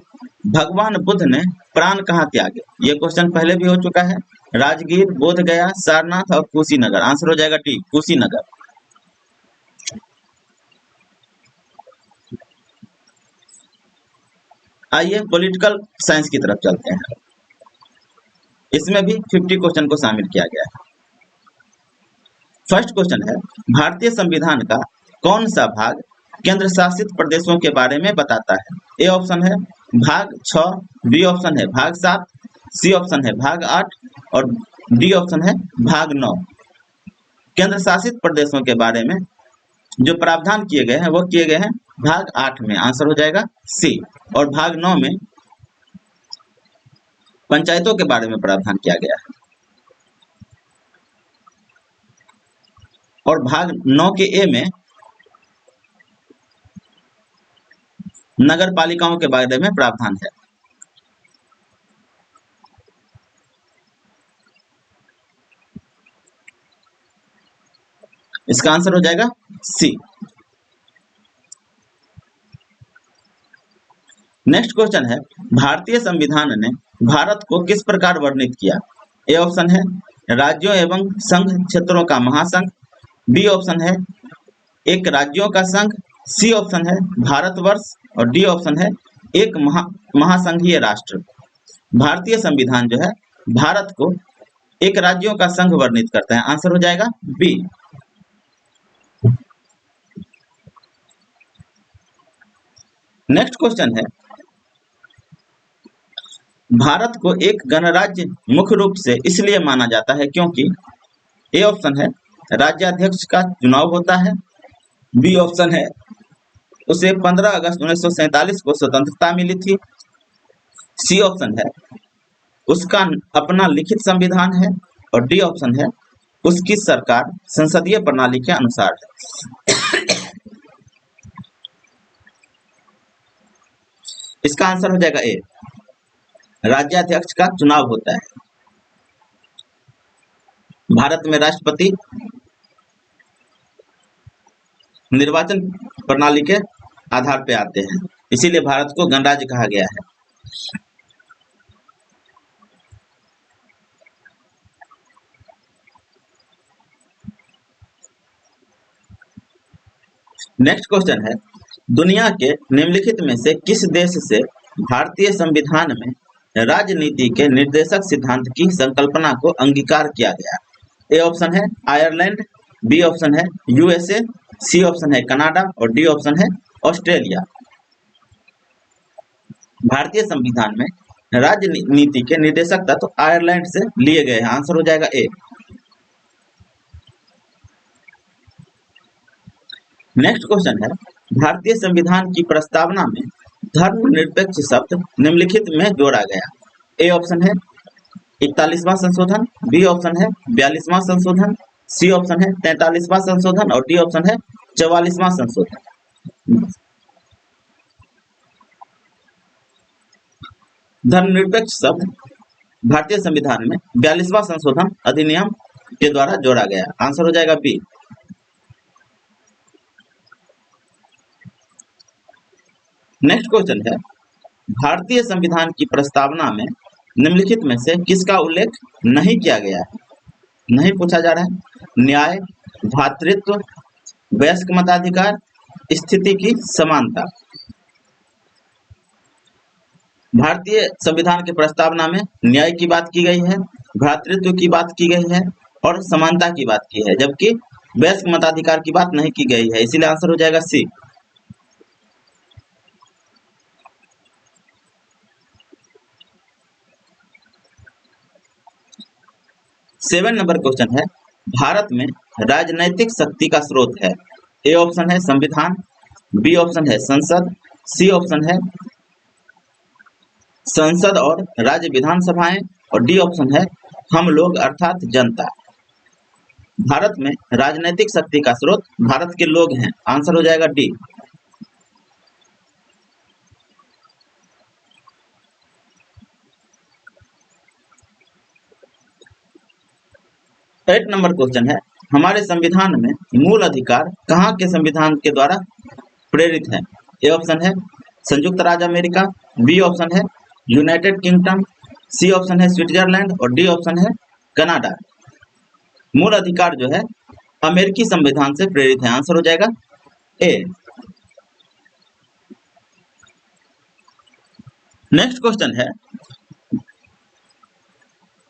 भगवान बुद्ध ने प्राण कहाँ त्यागे? ये क्वेश्चन पहले भी हो चुका है। राजगीर, बोध गया, सारनाथ और कुशीनगर। आंसर हो जाएगा डी, कुशीनगर। आइए पॉलिटिकल साइंस की तरफ चलते हैं। इसमें भी 50 क्वेश्चन को शामिल किया गया है। फर्स्ट क्वेश्चन है भारतीय संविधान का कौन सा भाग केंद्र शासित प्रदेशों के बारे में बताता है? ए ऑप्शन है भाग 6, बी ऑप्शन है भाग 7, सी ऑप्शन है भाग 8 और डी ऑप्शन है भाग 9। केंद्र शासित प्रदेशों के बारे में जो प्रावधान किए गए हैं वो किए गए हैं भाग 8 में। आंसर हो जाएगा सी। और भाग 9 में पंचायतों के बारे में प्रावधान किया गया है। और भाग 9 के ए में नगर पालिकाओं के बारे में प्रावधान है। इसका आंसर हो जाएगा सी। नेक्स्ट क्वेश्चन है भारतीय संविधान ने भारत को किस प्रकार वर्णित किया? ए ऑप्शन है राज्यों एवं संघ क्षेत्रों का महासंघ, बी ऑप्शन है एक राज्यों का संघ, सी ऑप्शन है भारतवर्ष और डी ऑप्शन है एक महासंघीय राष्ट्र। भारतीय संविधान जो है भारत को एक राज्यों का संघ वर्णित करता है। आंसर हो जाएगा बी। नेक्स्ट क्वेश्चन है भारत को एक गणराज्य मुख्य रूप से इसलिए माना जाता है क्योंकि ए ऑप्शन है राज्याध्यक्ष का चुनाव होता है, बी ऑप्शन है उसे 15 अगस्त 1947 को स्वतंत्रता मिली थी, सी ऑप्शन है उसका अपना लिखित संविधान है और डी ऑप्शन है उसकी सरकार संसदीय प्रणाली के अनुसार है। इसका आंसर हो जाएगा ए, राज्याध्यक्ष का चुनाव होता है। भारत में राष्ट्रपति निर्वाचन प्रणाली के आधार पे आते हैं, इसीलिए भारत को गणराज्य कहा गया है। नेक्स्ट क्वेश्चन है दुनिया के निम्नलिखित में से किस देश से भारतीय संविधान में राजनीति के निर्देशक सिद्धांत की संकल्पना को अंगीकार किया गया? ए ऑप्शन है आयरलैंड, बी ऑप्शन है यूएसए, सी ऑप्शन है कनाडा और डी ऑप्शन है ऑस्ट्रेलिया। भारतीय संविधान में राजनीति के निर्देशक तत्व आयरलैंड से लिए गए हैं। आंसर हो जाएगा ए। नेक्स्ट क्वेश्चन है भारतीय संविधान की प्रस्तावना में धर्मनिरपेक्ष शब्द निम्नलिखित में जोड़ा गया। ए ऑप्शन है 41वां संशोधन, बी ऑप्शन है 42वां संशोधन, सी ऑप्शन है 43वां संशोधन और डी ऑप्शन है 44वां संशोधन। धर्मनिरपेक्ष शब्द भारतीय संविधान में 42वां संशोधन अधिनियम के द्वारा जोड़ा गया। आंसर हो जाएगा बी। नेक्स्ट क्वेश्चन है भारतीय संविधान की प्रस्तावना में निम्नलिखित में से किसका उल्लेख नहीं किया गया है? नहीं पूछा जा रहा है। न्याय, भ्रातृत्व, वयस्क मताधिकार, स्थिति की समानता। भारतीय संविधान के प्रस्तावना में न्याय की बात की गई है, भ्रातृत्व की बात की गई है और समानता की बात की है, जबकि वयस्क मताधिकार की बात नहीं की गई है, इसीलिए आंसर हो जाएगा सी। सेवन नंबर क्वेश्चन है, भारत में राजनैतिक शक्ति का स्रोत है। ए ऑप्शन है संविधान, बी ऑप्शन है संसद, सी ऑप्शन है संसद और राज्य विधानसभाएं और डी ऑप्शन है हम लोग अर्थात जनता। भारत में राजनीतिक शक्ति का स्रोत भारत के लोग हैं, आंसर हो जाएगा डी। एट नंबर क्वेश्चन है, हमारे संविधान में मूल अधिकार कहाँ के संविधान के द्वारा प्रेरित है। ए ऑप्शन है संयुक्त राज्य अमेरिका, बी ऑप्शन है यूनाइटेड किंगडम, सी ऑप्शन है स्विट्जरलैंड और डी ऑप्शन है कनाडा। मूल अधिकार जो है अमेरिकी संविधान से प्रेरित है, आंसर हो जाएगा ए। नेक्स्ट क्वेश्चन है,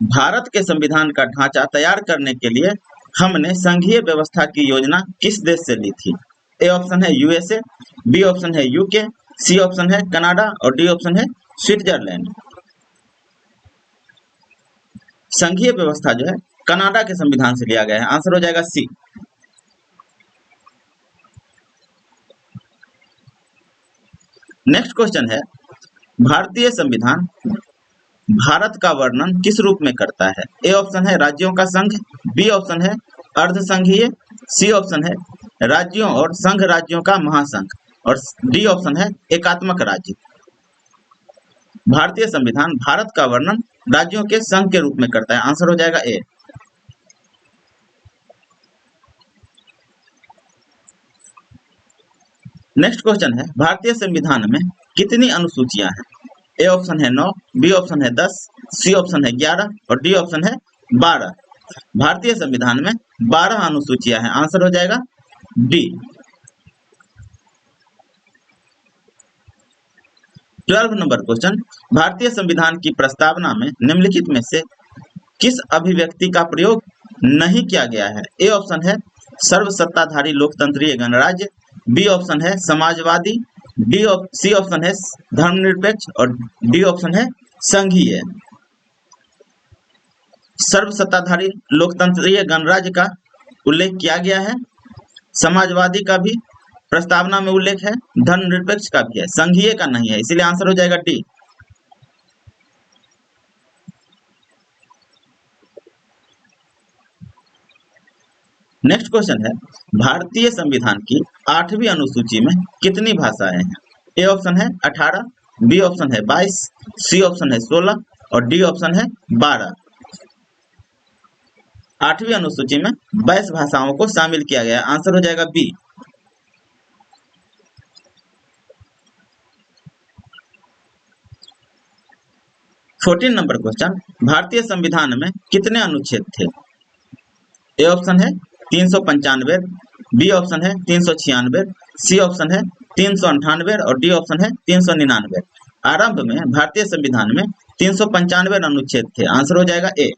भारत के संविधान का ढांचा तैयार करने के लिए हमने संघीय व्यवस्था की योजना किस देश से ली थी। ए ऑप्शन है यूएसए, बी ऑप्शन है यूके, सी ऑप्शन है कनाडा और डी ऑप्शन है स्विट्जरलैंड। संघीय व्यवस्था जो है कनाडा के संविधान से लिया गया है, आंसर हो जाएगा सी। नेक्स्ट क्वेश्चन है, भारतीय संविधान भारत का वर्णन किस रूप में करता है। ए ऑप्शन है राज्यों का संघ, बी ऑप्शन है अर्ध संघीय, सी ऑप्शन है राज्यों और संघ राज्यों का महासंघ और डी ऑप्शन है एकात्मक राज्य। भारतीय संविधान भारत का वर्णन राज्यों के संघ के रूप में करता है, आंसर हो जाएगा ए। नेक्स्ट क्वेश्चन है, भारतीय संविधान में कितनी अनुसूचियां हैं। ए ऑप्शन है 9, बी ऑप्शन है 10, सी ऑप्शन है 11 और डी ऑप्शन है 12। भारतीय संविधान में 12 अनुसूचियां हैं, आंसर हो जाएगा डी। 12 नंबर क्वेश्चन, भारतीय संविधान की प्रस्तावना में निम्नलिखित में से किस अभिव्यक्ति का प्रयोग नहीं किया गया है। ए ऑप्शन है सर्वसत्ताधारी लोकतंत्रीय गणराज्य, बी ऑप्शन है समाजवादी, सी ऑप्शन है धर्मनिरपेक्ष और डी ऑप्शन है संघीय। सर्वसत्ताधारी लोकतंत्रीय गणराज्य का उल्लेख किया गया है, समाजवादी का भी प्रस्तावना में उल्लेख है, धर्मनिरपेक्ष का भी है, संघीय का नहीं है, इसीलिए आंसर हो जाएगा डी। नेक्स्ट क्वेश्चन है, भारतीय संविधान की 8वीं अनुसूची में कितनी भाषाएं हैं। ए ऑप्शन है 18, बी ऑप्शन है 22, सी ऑप्शन है 16 और डी ऑप्शन है 12। 8वीं अनुसूची में 22 भाषाओं को शामिल किया गया है, आंसर हो जाएगा बी। फोर्टीन नंबर क्वेश्चन, भारतीय संविधान में कितने अनुच्छेद थे। ए ऑप्शन है 395, बी ऑप्शन है 396, सी ऑप्शन है 398 और डी ऑप्शन है 399। आरंभ में भारतीय संविधान में 395 अनुच्छेद थे, आंसर हो जाएगा ए।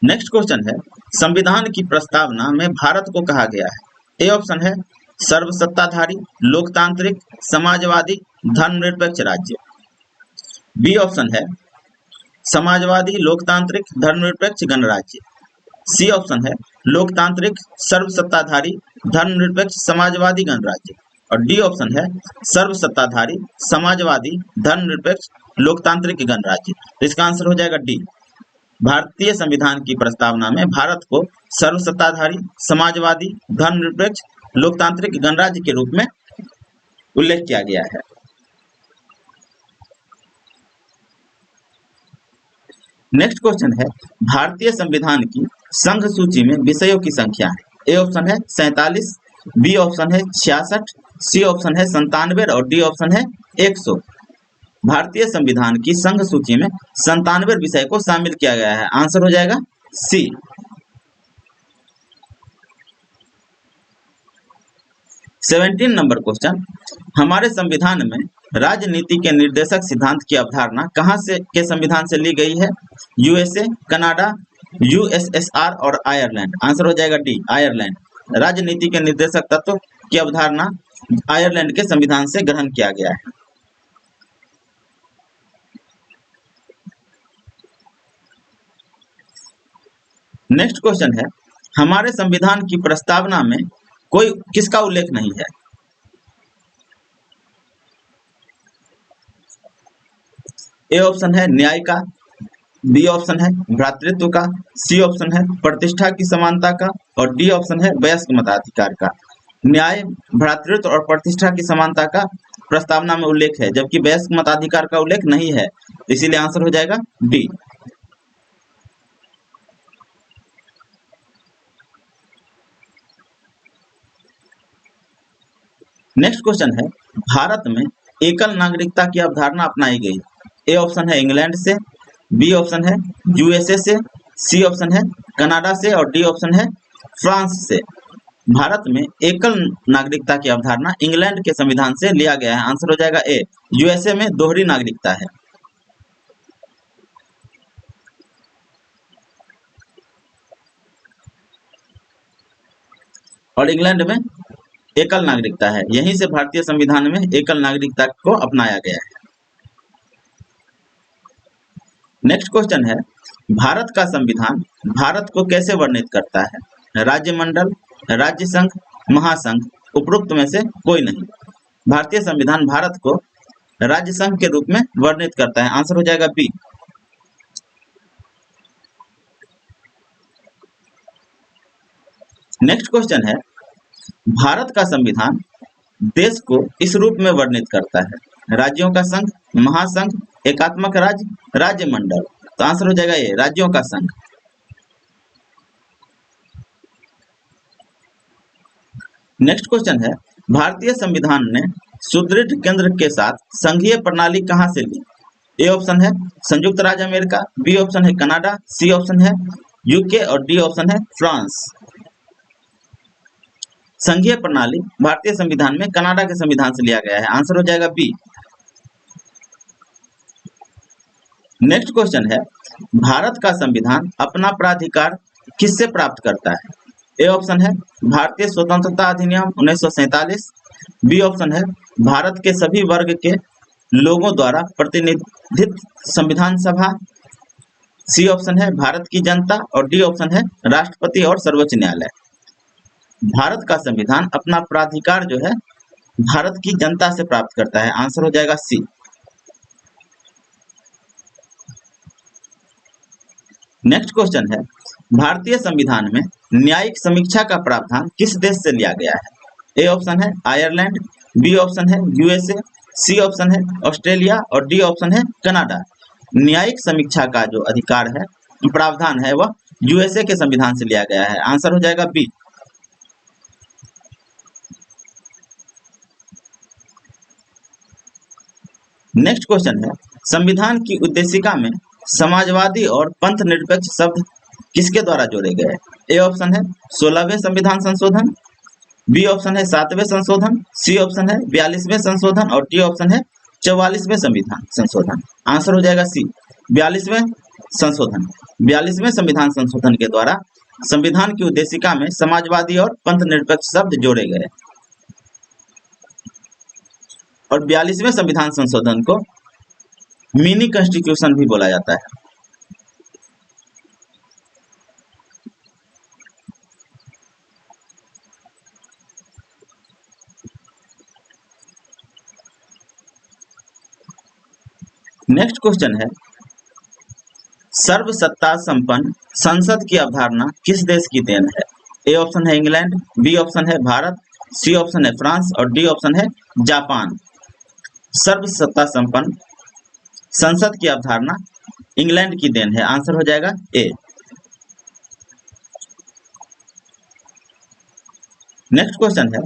नेक्स्ट क्वेश्चन है, संविधान की प्रस्तावना में भारत को कहा गया है। ए ऑप्शन है सर्वसत्ताधारी लोकतांत्रिक समाजवादी धर्मनिरपेक्ष राज्य, बी ऑप्शन है समाजवादी लोकतांत्रिक धर्मनिरपेक्ष गणराज्य, सी ऑप्शन है लोकतांत्रिक सर्वसत्ताधारी धर्मनिरपेक्ष समाजवादी गणराज्य और डी ऑप्शन है सर्वसत्ताधारी समाजवादी धर्मनिरपेक्ष लोकतांत्रिक गणराज्य। इसका आंसर हो जाएगा डी। भारतीय संविधान की प्रस्तावना में भारत को सर्वसत्ताधारी समाजवादी धर्मनिरपेक्ष लोकतांत्रिक गणराज्य के रूप में उल्लेख किया गया है। नेक्स्ट क्वेश्चन है, भारतीय संविधान की संघ सूची में विषयों की संख्या है। ए ऑप्शन है 47, बी ऑप्शन है 66, सी ऑप्शन है 97 और डी ऑप्शन है 100। भारतीय संविधान की संघ सूची में 97 विषय को शामिल किया गया है, आंसर हो जाएगा सी। 17 नंबर क्वेश्चन, हमारे संविधान में राजनीति के निर्देशक सिद्धांत की अवधारणा कहाँ से के संविधान से ली गई है? यूएसए, कनाडा, यूएसएसआर और आयरलैंड। आंसर हो जाएगा डी, आयरलैंड। राजनीति के निर्देशक तत्व की अवधारणा आयरलैंड के संविधान से ग्रहण किया गया है। नेक्स्ट क्वेश्चन है, हमारे संविधान की प्रस्तावना में कोई किसका उल्लेख नहीं है? ए ऑप्शन है न्याय का, बी ऑप्शन है भ्रातृत्व का, सी ऑप्शन है प्रतिष्ठा की समानता का और डी ऑप्शन है वयस्क मताधिकार का। न्याय, भ्रातृत्व और प्रतिष्ठा की समानता का प्रस्तावना में उल्लेख है, जबकि वयस्क मताधिकार का उल्लेख नहीं है, इसीलिए आंसर हो जाएगा डी। नेक्स्ट क्वेश्चन है, भारत में एकल नागरिकता की अवधारणा अपनाई गई। ए ऑप्शन है इंग्लैंड से, बी ऑप्शन है यूएसए से, सी ऑप्शन है कनाडा से और डी ऑप्शन है फ्रांस से। भारत में एकल नागरिकता की अवधारणा इंग्लैंड के संविधान से लिया गया है। आंसर हो जाएगा ए, यूएसए में दोहरी नागरिकता है। और इंग्लैंड में एकल नागरिकता है, यहीं से भारतीय संविधान में एकल नागरिकता को अपनाया गया है। नेक्स्ट क्वेश्चन है, भारत का संविधान भारत को कैसे वर्णित करता है? राज्य मंडल, राज्य संघ, महासंघ, उपरोक्त में से कोई नहीं। भारतीय संविधान भारत को राज्य संघ के रूप में वर्णित करता है। आंसर हो जाएगा बी। नेक्स्ट क्वेश्चन है, भारत का संविधान देश को इस रूप में वर्णित करता है: राज्यों का संघ, महासंघ, एकात्मक राज्य, राज्य मंडल। तो आंसर हो जाएगा ये, राज्यों का संघ। नेक्स्ट क्वेश्चन है, भारतीय संविधान ने सुदृढ़ केंद्र के साथ संघीय प्रणाली कहां से ली? ए ऑप्शन है संयुक्त राज्य अमेरिका, बी ऑप्शन है कनाडा, सी ऑप्शन है यूके और डी ऑप्शन है फ्रांस। संघीय प्रणाली भारतीय संविधान में कनाडा के संविधान से लिया गया है। आंसर हो जाएगा बी। नेक्स्ट क्वेश्चन है, भारत का संविधान अपना प्राधिकार किससे प्राप्त करता है? ए ऑप्शन है भारतीय स्वतंत्रता अधिनियम 1947, बी ऑप्शन है भारत के सभी वर्ग के लोगों द्वारा प्रतिनिधित संविधान सभा, सी ऑप्शन है भारत की जनता और डी ऑप्शन है राष्ट्रपति और सर्वोच्च न्यायालय। भारत का संविधान अपना प्राधिकार जो है भारत की जनता से प्राप्त करता है। आंसर हो जाएगा सी। नेक्स्ट क्वेश्चन है, भारतीय संविधान में न्यायिक समीक्षा का प्रावधान किस देश से लिया गया है? ए ऑप्शन है आयरलैंड, बी ऑप्शन है यूएसए, सी ऑप्शन है ऑस्ट्रेलिया और डी ऑप्शन है कनाडा। न्यायिक समीक्षा का जो अधिकार है, प्रावधान है, वह यूएसए के संविधान से लिया गया है। आंसर हो जाएगा बी। नेक्स्ट क्वेश्चन है, संविधान की उद्देशिका में समाजवादी और पंथ निरपेक्ष शब्द किसके द्वारा जोड़े गए? ए ऑप्शन है 16वें संविधान संशोधन, बी ऑप्शन है 7वें संशोधन, सी ऑप्शन है 42वें संशोधन और डी ऑप्शन है 44वें संविधान संशोधन। आंसर हो जाएगा सी, 42वें संशोधन। 42वें संविधान संशोधन के द्वारा संविधान की उद्देशिका में समाजवादी और पंथ निरपेक्ष शब्द जोड़े गए और 42वें संविधान संशोधन को मिनी कॉन्स्टिट्यूशन भी बोला जाता है। नेक्स्ट क्वेश्चन है, सर्वसत्ता संपन्न संसद की अवधारणा किस देश की देन है? ए ऑप्शन है इंग्लैंड, बी ऑप्शन है भारत, सी ऑप्शन है फ्रांस और डी ऑप्शन है जापान। सर्वसत्ता संपन्न संसद की अवधारणा इंग्लैंड की देन है। आंसर हो जाएगा ए। नेक्स्ट क्वेश्चन है,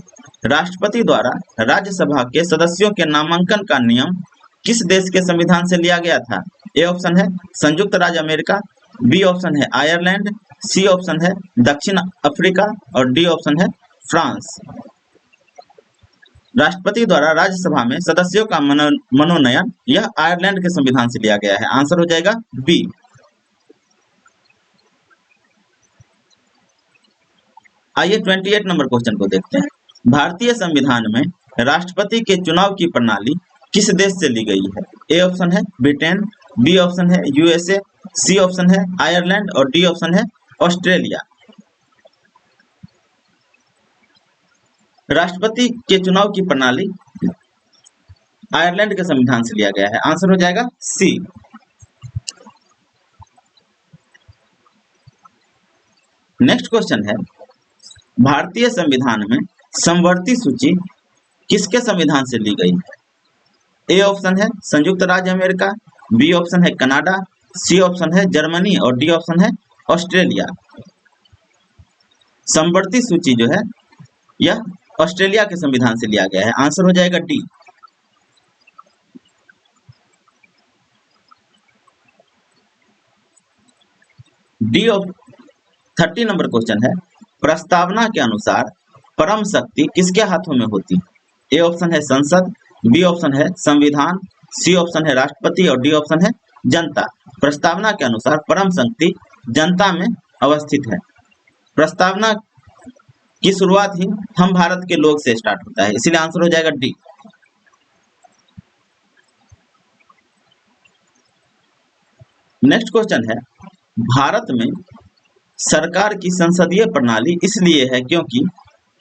राष्ट्रपति द्वारा राज्यसभा के सदस्यों के नामांकन का नियम किस देश के संविधान से लिया गया था? ए ऑप्शन है संयुक्त राज्य अमेरिका, बी ऑप्शन है आयरलैंड, सी ऑप्शन है दक्षिण अफ्रीका और डी ऑप्शन है फ्रांस। राष्ट्रपति द्वारा राज्यसभा में सदस्यों का मनोनयन, यह आयरलैंड के संविधान से लिया गया है। आंसर हो जाएगा बी। आइए 28 नंबर क्वेश्चन को देखते हैं। भारतीय संविधान में राष्ट्रपति के चुनाव की प्रणाली किस देश से ली गई है? ए ऑप्शन है ब्रिटेन, बी ऑप्शन है यूएसए, सी ऑप्शन है आयरलैंड और डी ऑप्शन है ऑस्ट्रेलिया। राष्ट्रपति के चुनाव की प्रणाली आयरलैंड के संविधान से लिया गया है। आंसर हो जाएगा सी। नेक्स्ट क्वेश्चन है, भारतीय संविधान में समवर्ती सूची किसके संविधान से ली गई है? ए ऑप्शन है संयुक्त राज्य अमेरिका, बी ऑप्शन है कनाडा, सी ऑप्शन है जर्मनी और डी ऑप्शन है ऑस्ट्रेलिया। समवर्ती सूची जो है यह ऑस्ट्रेलिया के संविधान से लिया गया है। आंसर हो जाएगा D. D of 30 number question है, प्रस्तावना के अनुसार परम शक्ति किसके हाथों में होती है? ए ऑप्शन है संसद, बी ऑप्शन है संविधान, सी ऑप्शन है राष्ट्रपति और डी ऑप्शन है जनता। प्रस्तावना के अनुसार परम शक्ति जनता में अवस्थित है। प्रस्तावना की शुरुआत ही हम भारत के लोग से स्टार्ट होता है, इसीलिए आंसर हो जाएगा डी। नेक्स्ट क्वेश्चन है, भारत में सरकार की संसदीय प्रणाली इसलिए है क्योंकि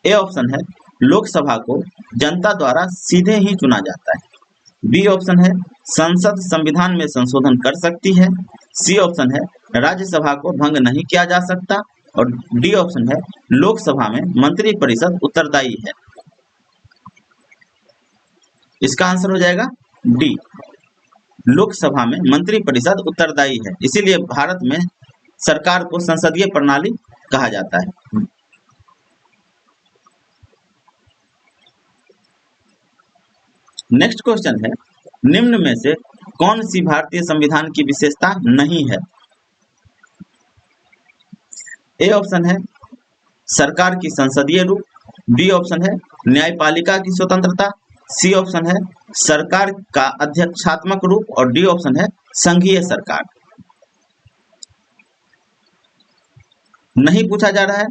ए ऑप्शन है लोकसभा को जनता द्वारा सीधे ही चुना जाता है, बी ऑप्शन है संसद संविधान में संशोधन कर सकती है, सी ऑप्शन है राज्यसभा को भंग नहीं किया जा सकता और डी ऑप्शन है लोकसभा में मंत्रिपरिषद उत्तरदायी है। इसका आंसर हो जाएगा डी, लोकसभा में मंत्रिपरिषद उत्तरदायी है, इसीलिए भारत में सरकार को संसदीय प्रणाली कहा जाता है। नेक्स्ट क्वेश्चन है, निम्न में से कौन सी भारतीय संविधान की विशेषता नहीं है? ए ऑप्शन है सरकार की संसदीय रूप, बी ऑप्शन है न्यायपालिका की स्वतंत्रता, सी ऑप्शन है सरकार का अध्यक्षात्मक रूप और डी ऑप्शन है संघीय सरकार। नहीं पूछा जा रहा है।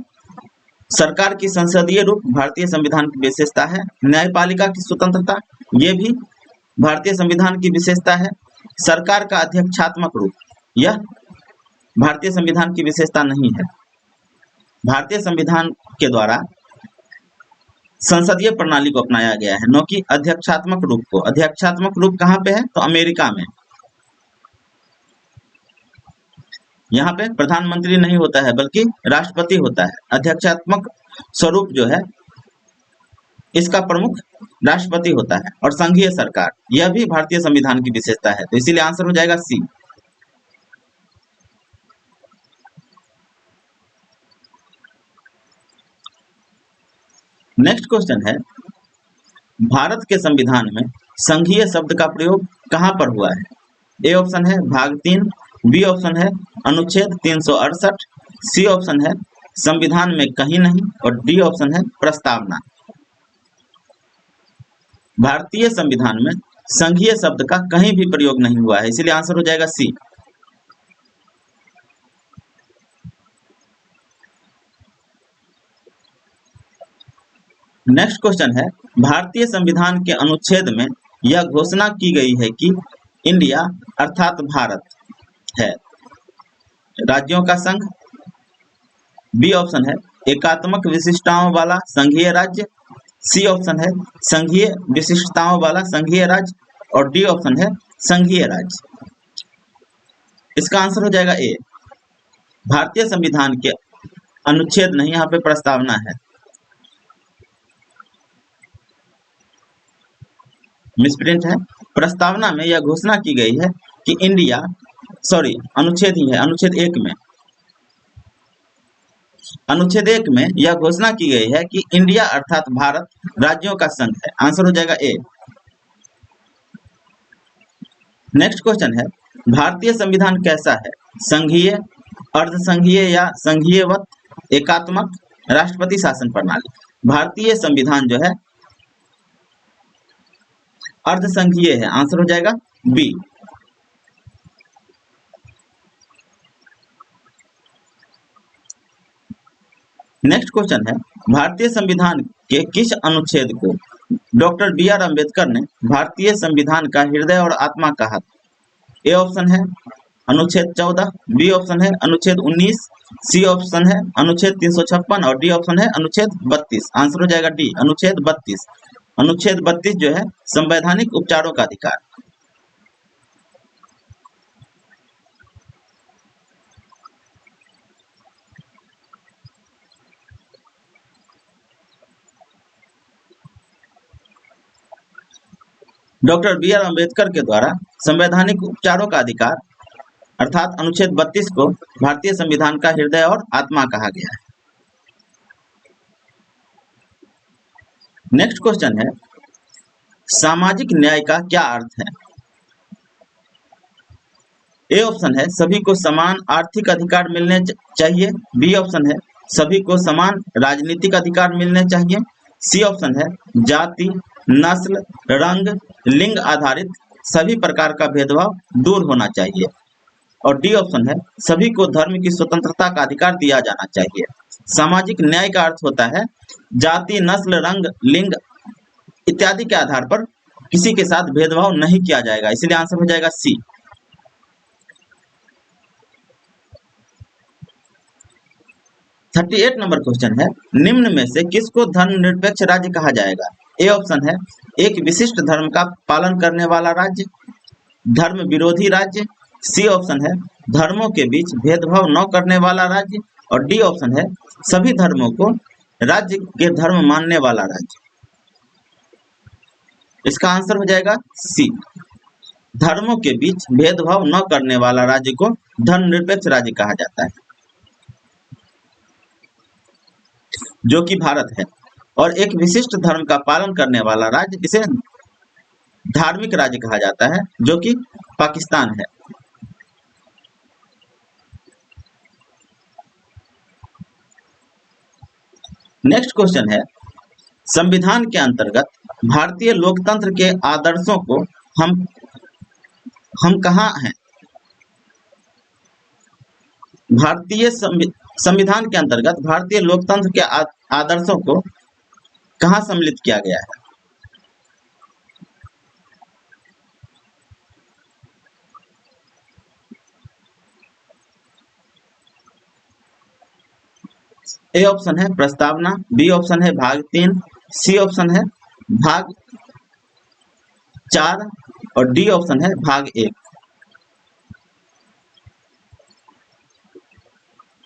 सरकार की संसदीय रूप भारतीय संविधान की विशेषता है, न्यायपालिका की स्वतंत्रता ये भी भारतीय संविधान की विशेषता है, सरकार का अध्यक्षात्मक रूप यह भारतीय संविधान की विशेषता नहीं है। भारतीय संविधान के द्वारा संसदीय प्रणाली को अपनाया गया है, न कि अध्यक्षात्मक रूप को। अध्यक्षात्मक रूप कहाँ पे है? तो अमेरिका में। यहाँ पे प्रधानमंत्री नहीं होता है बल्कि राष्ट्रपति होता है। अध्यक्षात्मक स्वरूप जो है इसका प्रमुख राष्ट्रपति होता है और संघीय सरकार यह भी भारतीय संविधान की विशेषता है, तो इसीलिए आंसर हो जाएगा सी। नेक्स्ट क्वेश्चन है, भारत के संविधान में संघीय शब्द का प्रयोग कहां पर हुआ है? ए ऑप्शन है भाग 3, बी ऑप्शन है अनुच्छेद 368, सी ऑप्शन है संविधान में कहीं नहीं और डी ऑप्शन है प्रस्तावना। भारतीय संविधान में संघीय शब्द का कहीं भी प्रयोग नहीं हुआ है, इसीलिए आंसर हो जाएगा सी। नेक्स्ट क्वेश्चन है, भारतीय संविधान के अनुच्छेद में यह घोषणा की गई है कि इंडिया अर्थात भारत है राज्यों का संघ, बी ऑप्शन है एकात्मक विशिष्टताओं वाला संघीय राज्य, सी ऑप्शन है संघीय विशिष्टताओं वाला संघीय राज्य और डी ऑप्शन है संघीय राज्य। इसका आंसर हो जाएगा ए। भारतीय संविधान के अनुच्छेद नहीं, यहाँ पे प्रस्तावना है। मिसप्रिंट है। प्रस्तावना में यह घोषणा की गई है कि इंडिया, अनुच्छेद ही है, अनुच्छेद 1 में। अनुच्छेद 1 में यह घोषणा की गई है कि इंडिया अर्थात भारत राज्यों का संघ है। आंसर हो जाएगा ए। नेक्स्ट क्वेश्चन है, भारतीय संविधान कैसा है? संघीय, अर्धसंघीय या संघीयवत, एकात्मक, राष्ट्रपति शासन प्रणाली? भारतीय संविधान जो है अर्धसंघीय है। आंसर हो जाएगा बी। नेक्स्ट क्वेश्चन है, भारतीय संविधान के किस अनुच्छेद को डॉक्टर बी आर अम्बेडकर ने भारतीय संविधान का हृदय और आत्मा कहा? ए ऑप्शन है अनुच्छेद 14, बी ऑप्शन है अनुच्छेद 19, सी ऑप्शन है अनुच्छेद 356 और डी ऑप्शन है अनुच्छेद 32। आंसर हो जाएगा डी, अनुच्छेद 32। अनुच्छेद 32 जो है संवैधानिक उपचारों का अधिकार। डॉक्टर बी आर अम्बेडकर के द्वारा संवैधानिक उपचारों का अधिकार अर्थात अनुच्छेद 32 को भारतीय संविधान का हृदय और आत्मा कहा गया है। नेक्स्ट क्वेश्चन है, सामाजिक न्याय का क्या अर्थ है? ए ऑप्शन है सभी को समान आर्थिक अधिकार मिलने चाहिए, बी ऑप्शन है सभी को समान राजनीतिक अधिकार मिलने चाहिए, सी ऑप्शन है जाति, नस्ल, रंग, लिंग आधारित सभी प्रकार का भेदभाव दूर होना चाहिए, और डी ऑप्शन है सभी को धर्म की स्वतंत्रता का अधिकार दिया जाना चाहिए। सामाजिक न्याय का अर्थ होता है जाति, नस्ल, रंग, लिंग इत्यादि के आधार पर किसी के साथ भेदभाव नहीं किया जाएगा, इसलिए आंसर हो जाएगा सी। 38 नंबर क्वेश्चन है, निम्न में से किसको धर्मनिरपेक्ष राज्य कहा जाएगा? ए ऑप्शन है एक विशिष्ट धर्म का पालन करने वाला राज्य, धर्म विरोधी राज्य, सी ऑप्शन है धर्मों के बीच भेदभाव न करने वाला राज्य, और डी ऑप्शन है सभी धर्मों को राज्य के धर्म मानने वाला राज्य। इसका आंसर हो जाएगा सी, धर्मों के बीच भेदभाव न करने वाला राज्य को धर्मनिरपेक्ष राज्य कहा जाता है, जो कि भारत है, और एक विशिष्ट धर्म का पालन करने वाला राज्य इसे धार्मिक राज्य कहा जाता है, जो कि पाकिस्तान है। नेक्स्ट क्वेश्चन है, संविधान के अंतर्गत भारतीय लोकतंत्र के आदर्शों को हम कहाँ हैं? भारतीय संविधान के अंतर्गत भारतीय लोकतंत्र के आदर्शों को कहाँ सम्मिलित किया गया है? ए ऑप्शन है प्रस्तावना, बी ऑप्शन है भाग 3, सी ऑप्शन है भाग 4 और डी ऑप्शन है भाग 1।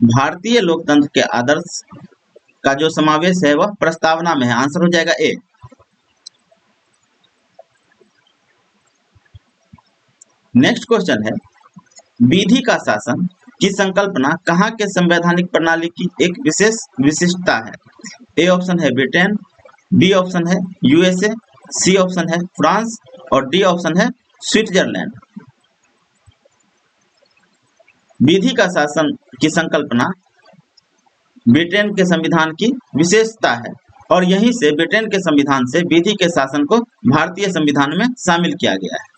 भारतीय लोकतंत्र के आदर्श का जो समावेश है वह प्रस्तावना में है, आंसर हो जाएगा ए। नेक्स्ट क्वेश्चन है, विधि का शासन की संकल्पना कहाँ के संवैधानिक प्रणाली की एक विशेष विशिष्टता है? ए ऑप्शन है ब्रिटेन, बी ऑप्शन है यूएसए, सी ऑप्शन है फ्रांस और डी ऑप्शन है स्विट्जरलैंड। विधि का शासन की संकल्पना ब्रिटेन के संविधान की विशेषता है, और यहीं से ब्रिटेन के संविधान से विधि के शासन को भारतीय संविधान में शामिल किया गया है।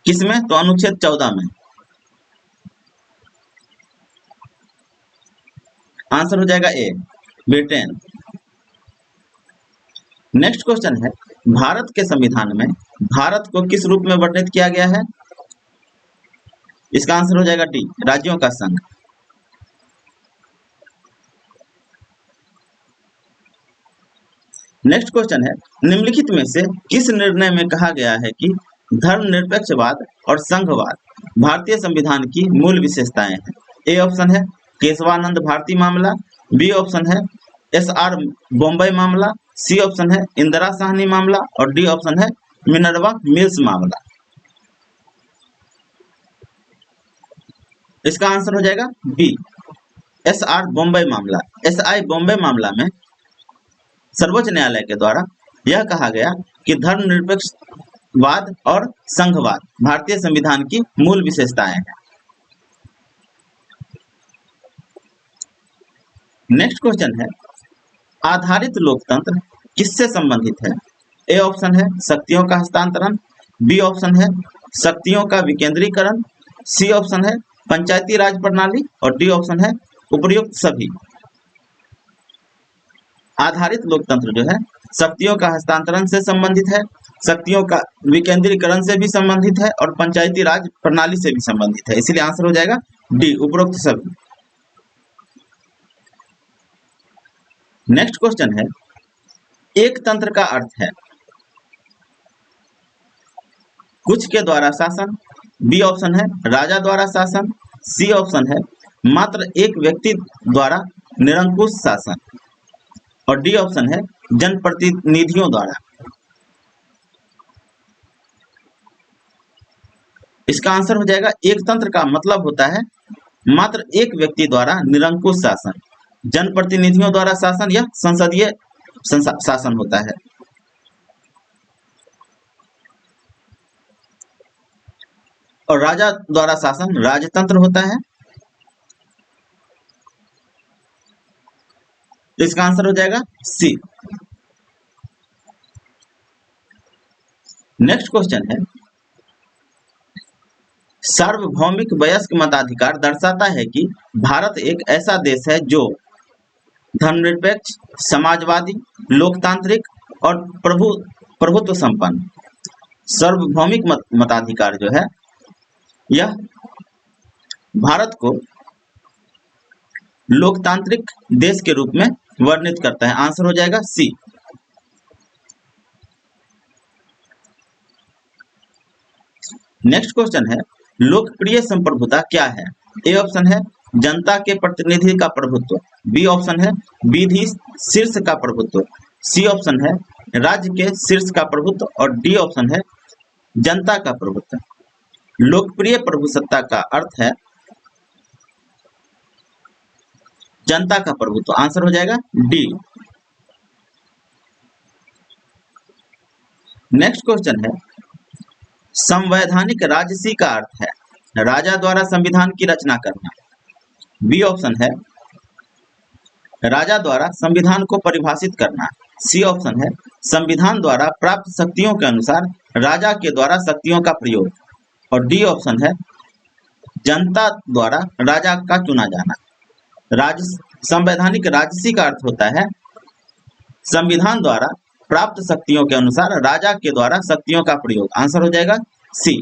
किसमें? तो अनुच्छेद 14 में। आंसर हो जाएगा ए, ब्रिटेन। नेक्स्ट क्वेश्चन है, भारत के संविधान में भारत को किस रूप में वर्णित किया गया है? इसका आंसर हो जाएगा डी, राज्यों का संघ। नेक्स्ट क्वेश्चन है, निम्नलिखित में से किस निर्णय में कहा गया है कि धर्मनिरपेक्षवाद और संघवाद भारतीय संविधान की मूल विशेषताएं हैं? ए ऑप्शन है केशवानंद भारती मामला, बी ऑप्शन है एसआर बॉम्बे मामला, सी ऑप्शन है इंदिरा साहनी मामला और डी ऑप्शन है मिनर्वा मिल्स मामला। इसका आंसर हो जाएगा बी, एसआर बॉम्बे मामला। एसआई बॉम्बे मामला में सर्वोच्च न्यायालय के द्वारा यह कहा गया कि धर्मनिरपेक्षवाद और संघवाद भारतीय संविधान की मूल विशेषताएं हैं। नेक्स्ट क्वेश्चन है, आधारित लोकतंत्र किससे संबंधित है? ए ऑप्शन है शक्तियों का हस्तांतरण, बी ऑप्शन है शक्तियों का विकेंद्रीकरण, सी ऑप्शन है पंचायती राज प्रणाली और डी ऑप्शन है उपयुक्त सभी। आधारित लोकतंत्र जो है शक्तियों का हस्तांतरण से संबंधित है, शक्तियों का विकेंद्रीकरण से भी संबंधित है और पंचायती राज प्रणाली से भी संबंधित है, इसलिए आंसर हो जाएगा डी उपरोक्त सभी। नेक्स्ट क्वेश्चन है, एक तंत्र का अर्थ है कुछ के द्वारा शासन, बी ऑप्शन है राजा द्वारा शासन, सी ऑप्शन है मात्र एक व्यक्ति द्वारा निरंकुश शासन और डी ऑप्शन है जनप्रतिनिधियों द्वारा। इसका आंसर हो जाएगा, एक तंत्र का मतलब होता है मात्र एक व्यक्ति द्वारा निरंकुश शासन, जनप्रतिनिधियों द्वारा शासन या संसदीय शासन होता है। और राजा द्वारा शासन राजतंत्र होता है। इसका आंसर हो जाएगा सी। नेक्स्ट क्वेश्चन है, सार्वभौमिक वयस्क मताधिकार दर्शाता है कि भारत एक ऐसा देश है जो धर्मनिरपेक्ष, समाजवादी, लोकतांत्रिक और प्रभुत्व संपन्न। सार्वभौमिक मताधिकार जो है यह भारत को लोकतांत्रिक देश के रूप में वर्णित करता है। आंसर हो जाएगा सी। नेक्स्ट क्वेश्चन है, लोकप्रिय संप्रभुता क्या है? ए ऑप्शन है जनता के प्रतिनिधि का प्रभुत्व, बी ऑप्शन है विधि शीर्ष का प्रभुत्व, सी ऑप्शन है राज्य के शीर्ष का प्रभुत्व और डी ऑप्शन है जनता का प्रभुत्व। लोकप्रिय प्रभुसत्ता का अर्थ है जनता का प्रभुत्व। आंसर हो जाएगा डी। नेक्स्ट क्वेश्चन है, संवैधानिक राजसी का अर्थ है राजा द्वारा संविधान की रचना करना, बी ऑप्शन है राजा द्वारा संविधान को परिभाषित करना, सी ऑप्शन है संविधान द्वारा प्राप्त शक्तियों के अनुसार राजा के द्वारा शक्तियों का प्रयोग और डी ऑप्शन है जनता द्वारा राजा का चुना जाना। संवैधानिक राजसी का अर्थ होता है संविधान द्वारा प्राप्त शक्तियों के अनुसार राजा के द्वारा शक्तियों का प्रयोग। आंसर हो जाएगा सी।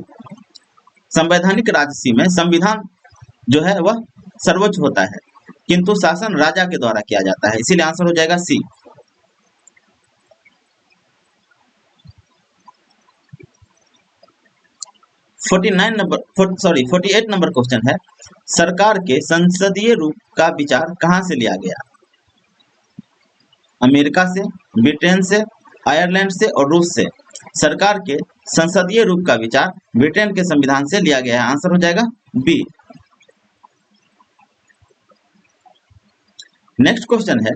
संवैधानिक राजसी में संविधान जो है वह सर्वोच्च होता है किंतु शासन राजा के द्वारा किया जाता है, इसीलिए आंसर हो जाएगा सी। फोर्टी एट नंबर क्वेश्चन है, सरकार के संसदीय रूप का विचार कहां से लिया गया? अमेरिका से, ब्रिटेन से, आयरलैंड से और रूस से। सरकार के संसदीय रूप का विचार ब्रिटेन के संविधान से लिया गया है। आंसर हो जाएगा बी। नेक्स्ट क्वेश्चन है,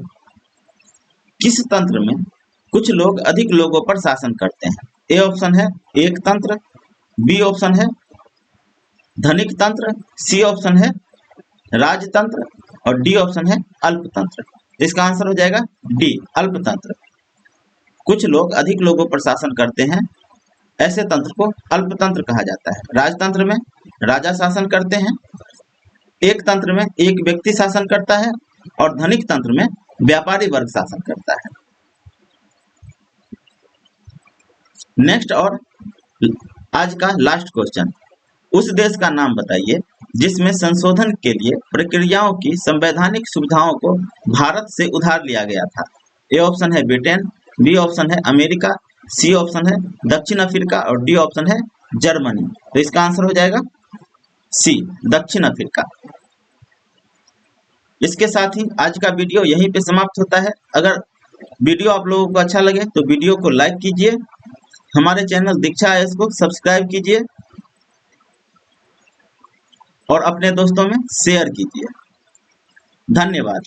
किस तंत्र में कुछ लोग अधिक लोगों पर शासन करते हैं? ए ऑप्शन है एक तंत्र, बी ऑप्शन है धनिक तंत्र, सी ऑप्शन है राजतंत्र और डी ऑप्शन है अल्पतंत्र। इसका आंसर हो जाएगा डी अल्पतंत्र। कुछ लोग अधिक लोगों पर शासन करते हैं, ऐसे तंत्र को अल्पतंत्र कहा जाता है। राजतंत्र में राजा शासन करते हैं, एक तंत्र में एक व्यक्ति शासन करता है और धनिक तंत्र में व्यापारी वर्ग शासन करता है। नेक्स्ट और आज का लास्ट क्वेश्चन, उस देश का नाम बताइए जिसमें संशोधन के लिए प्रक्रियाओं की संवैधानिक सुविधाओं को भारत से उधार लिया गया था। ए ऑप्शन है ब्रिटेन, बी ऑप्शन है अमेरिका, सी ऑप्शन है दक्षिण अफ्रीका और डी ऑप्शन है जर्मनी। तो इसका आंसर हो जाएगा सी दक्षिण अफ्रीका। इसके साथ ही आज का वीडियो यहीं पे समाप्त होता है। अगर वीडियो आप लोगों को अच्छा लगे तो वीडियो को लाइक कीजिए, हमारे चैनल दीक्षा आईएएस को सब्सक्राइब कीजिए और अपने दोस्तों में शेयर कीजिए। धन्यवाद।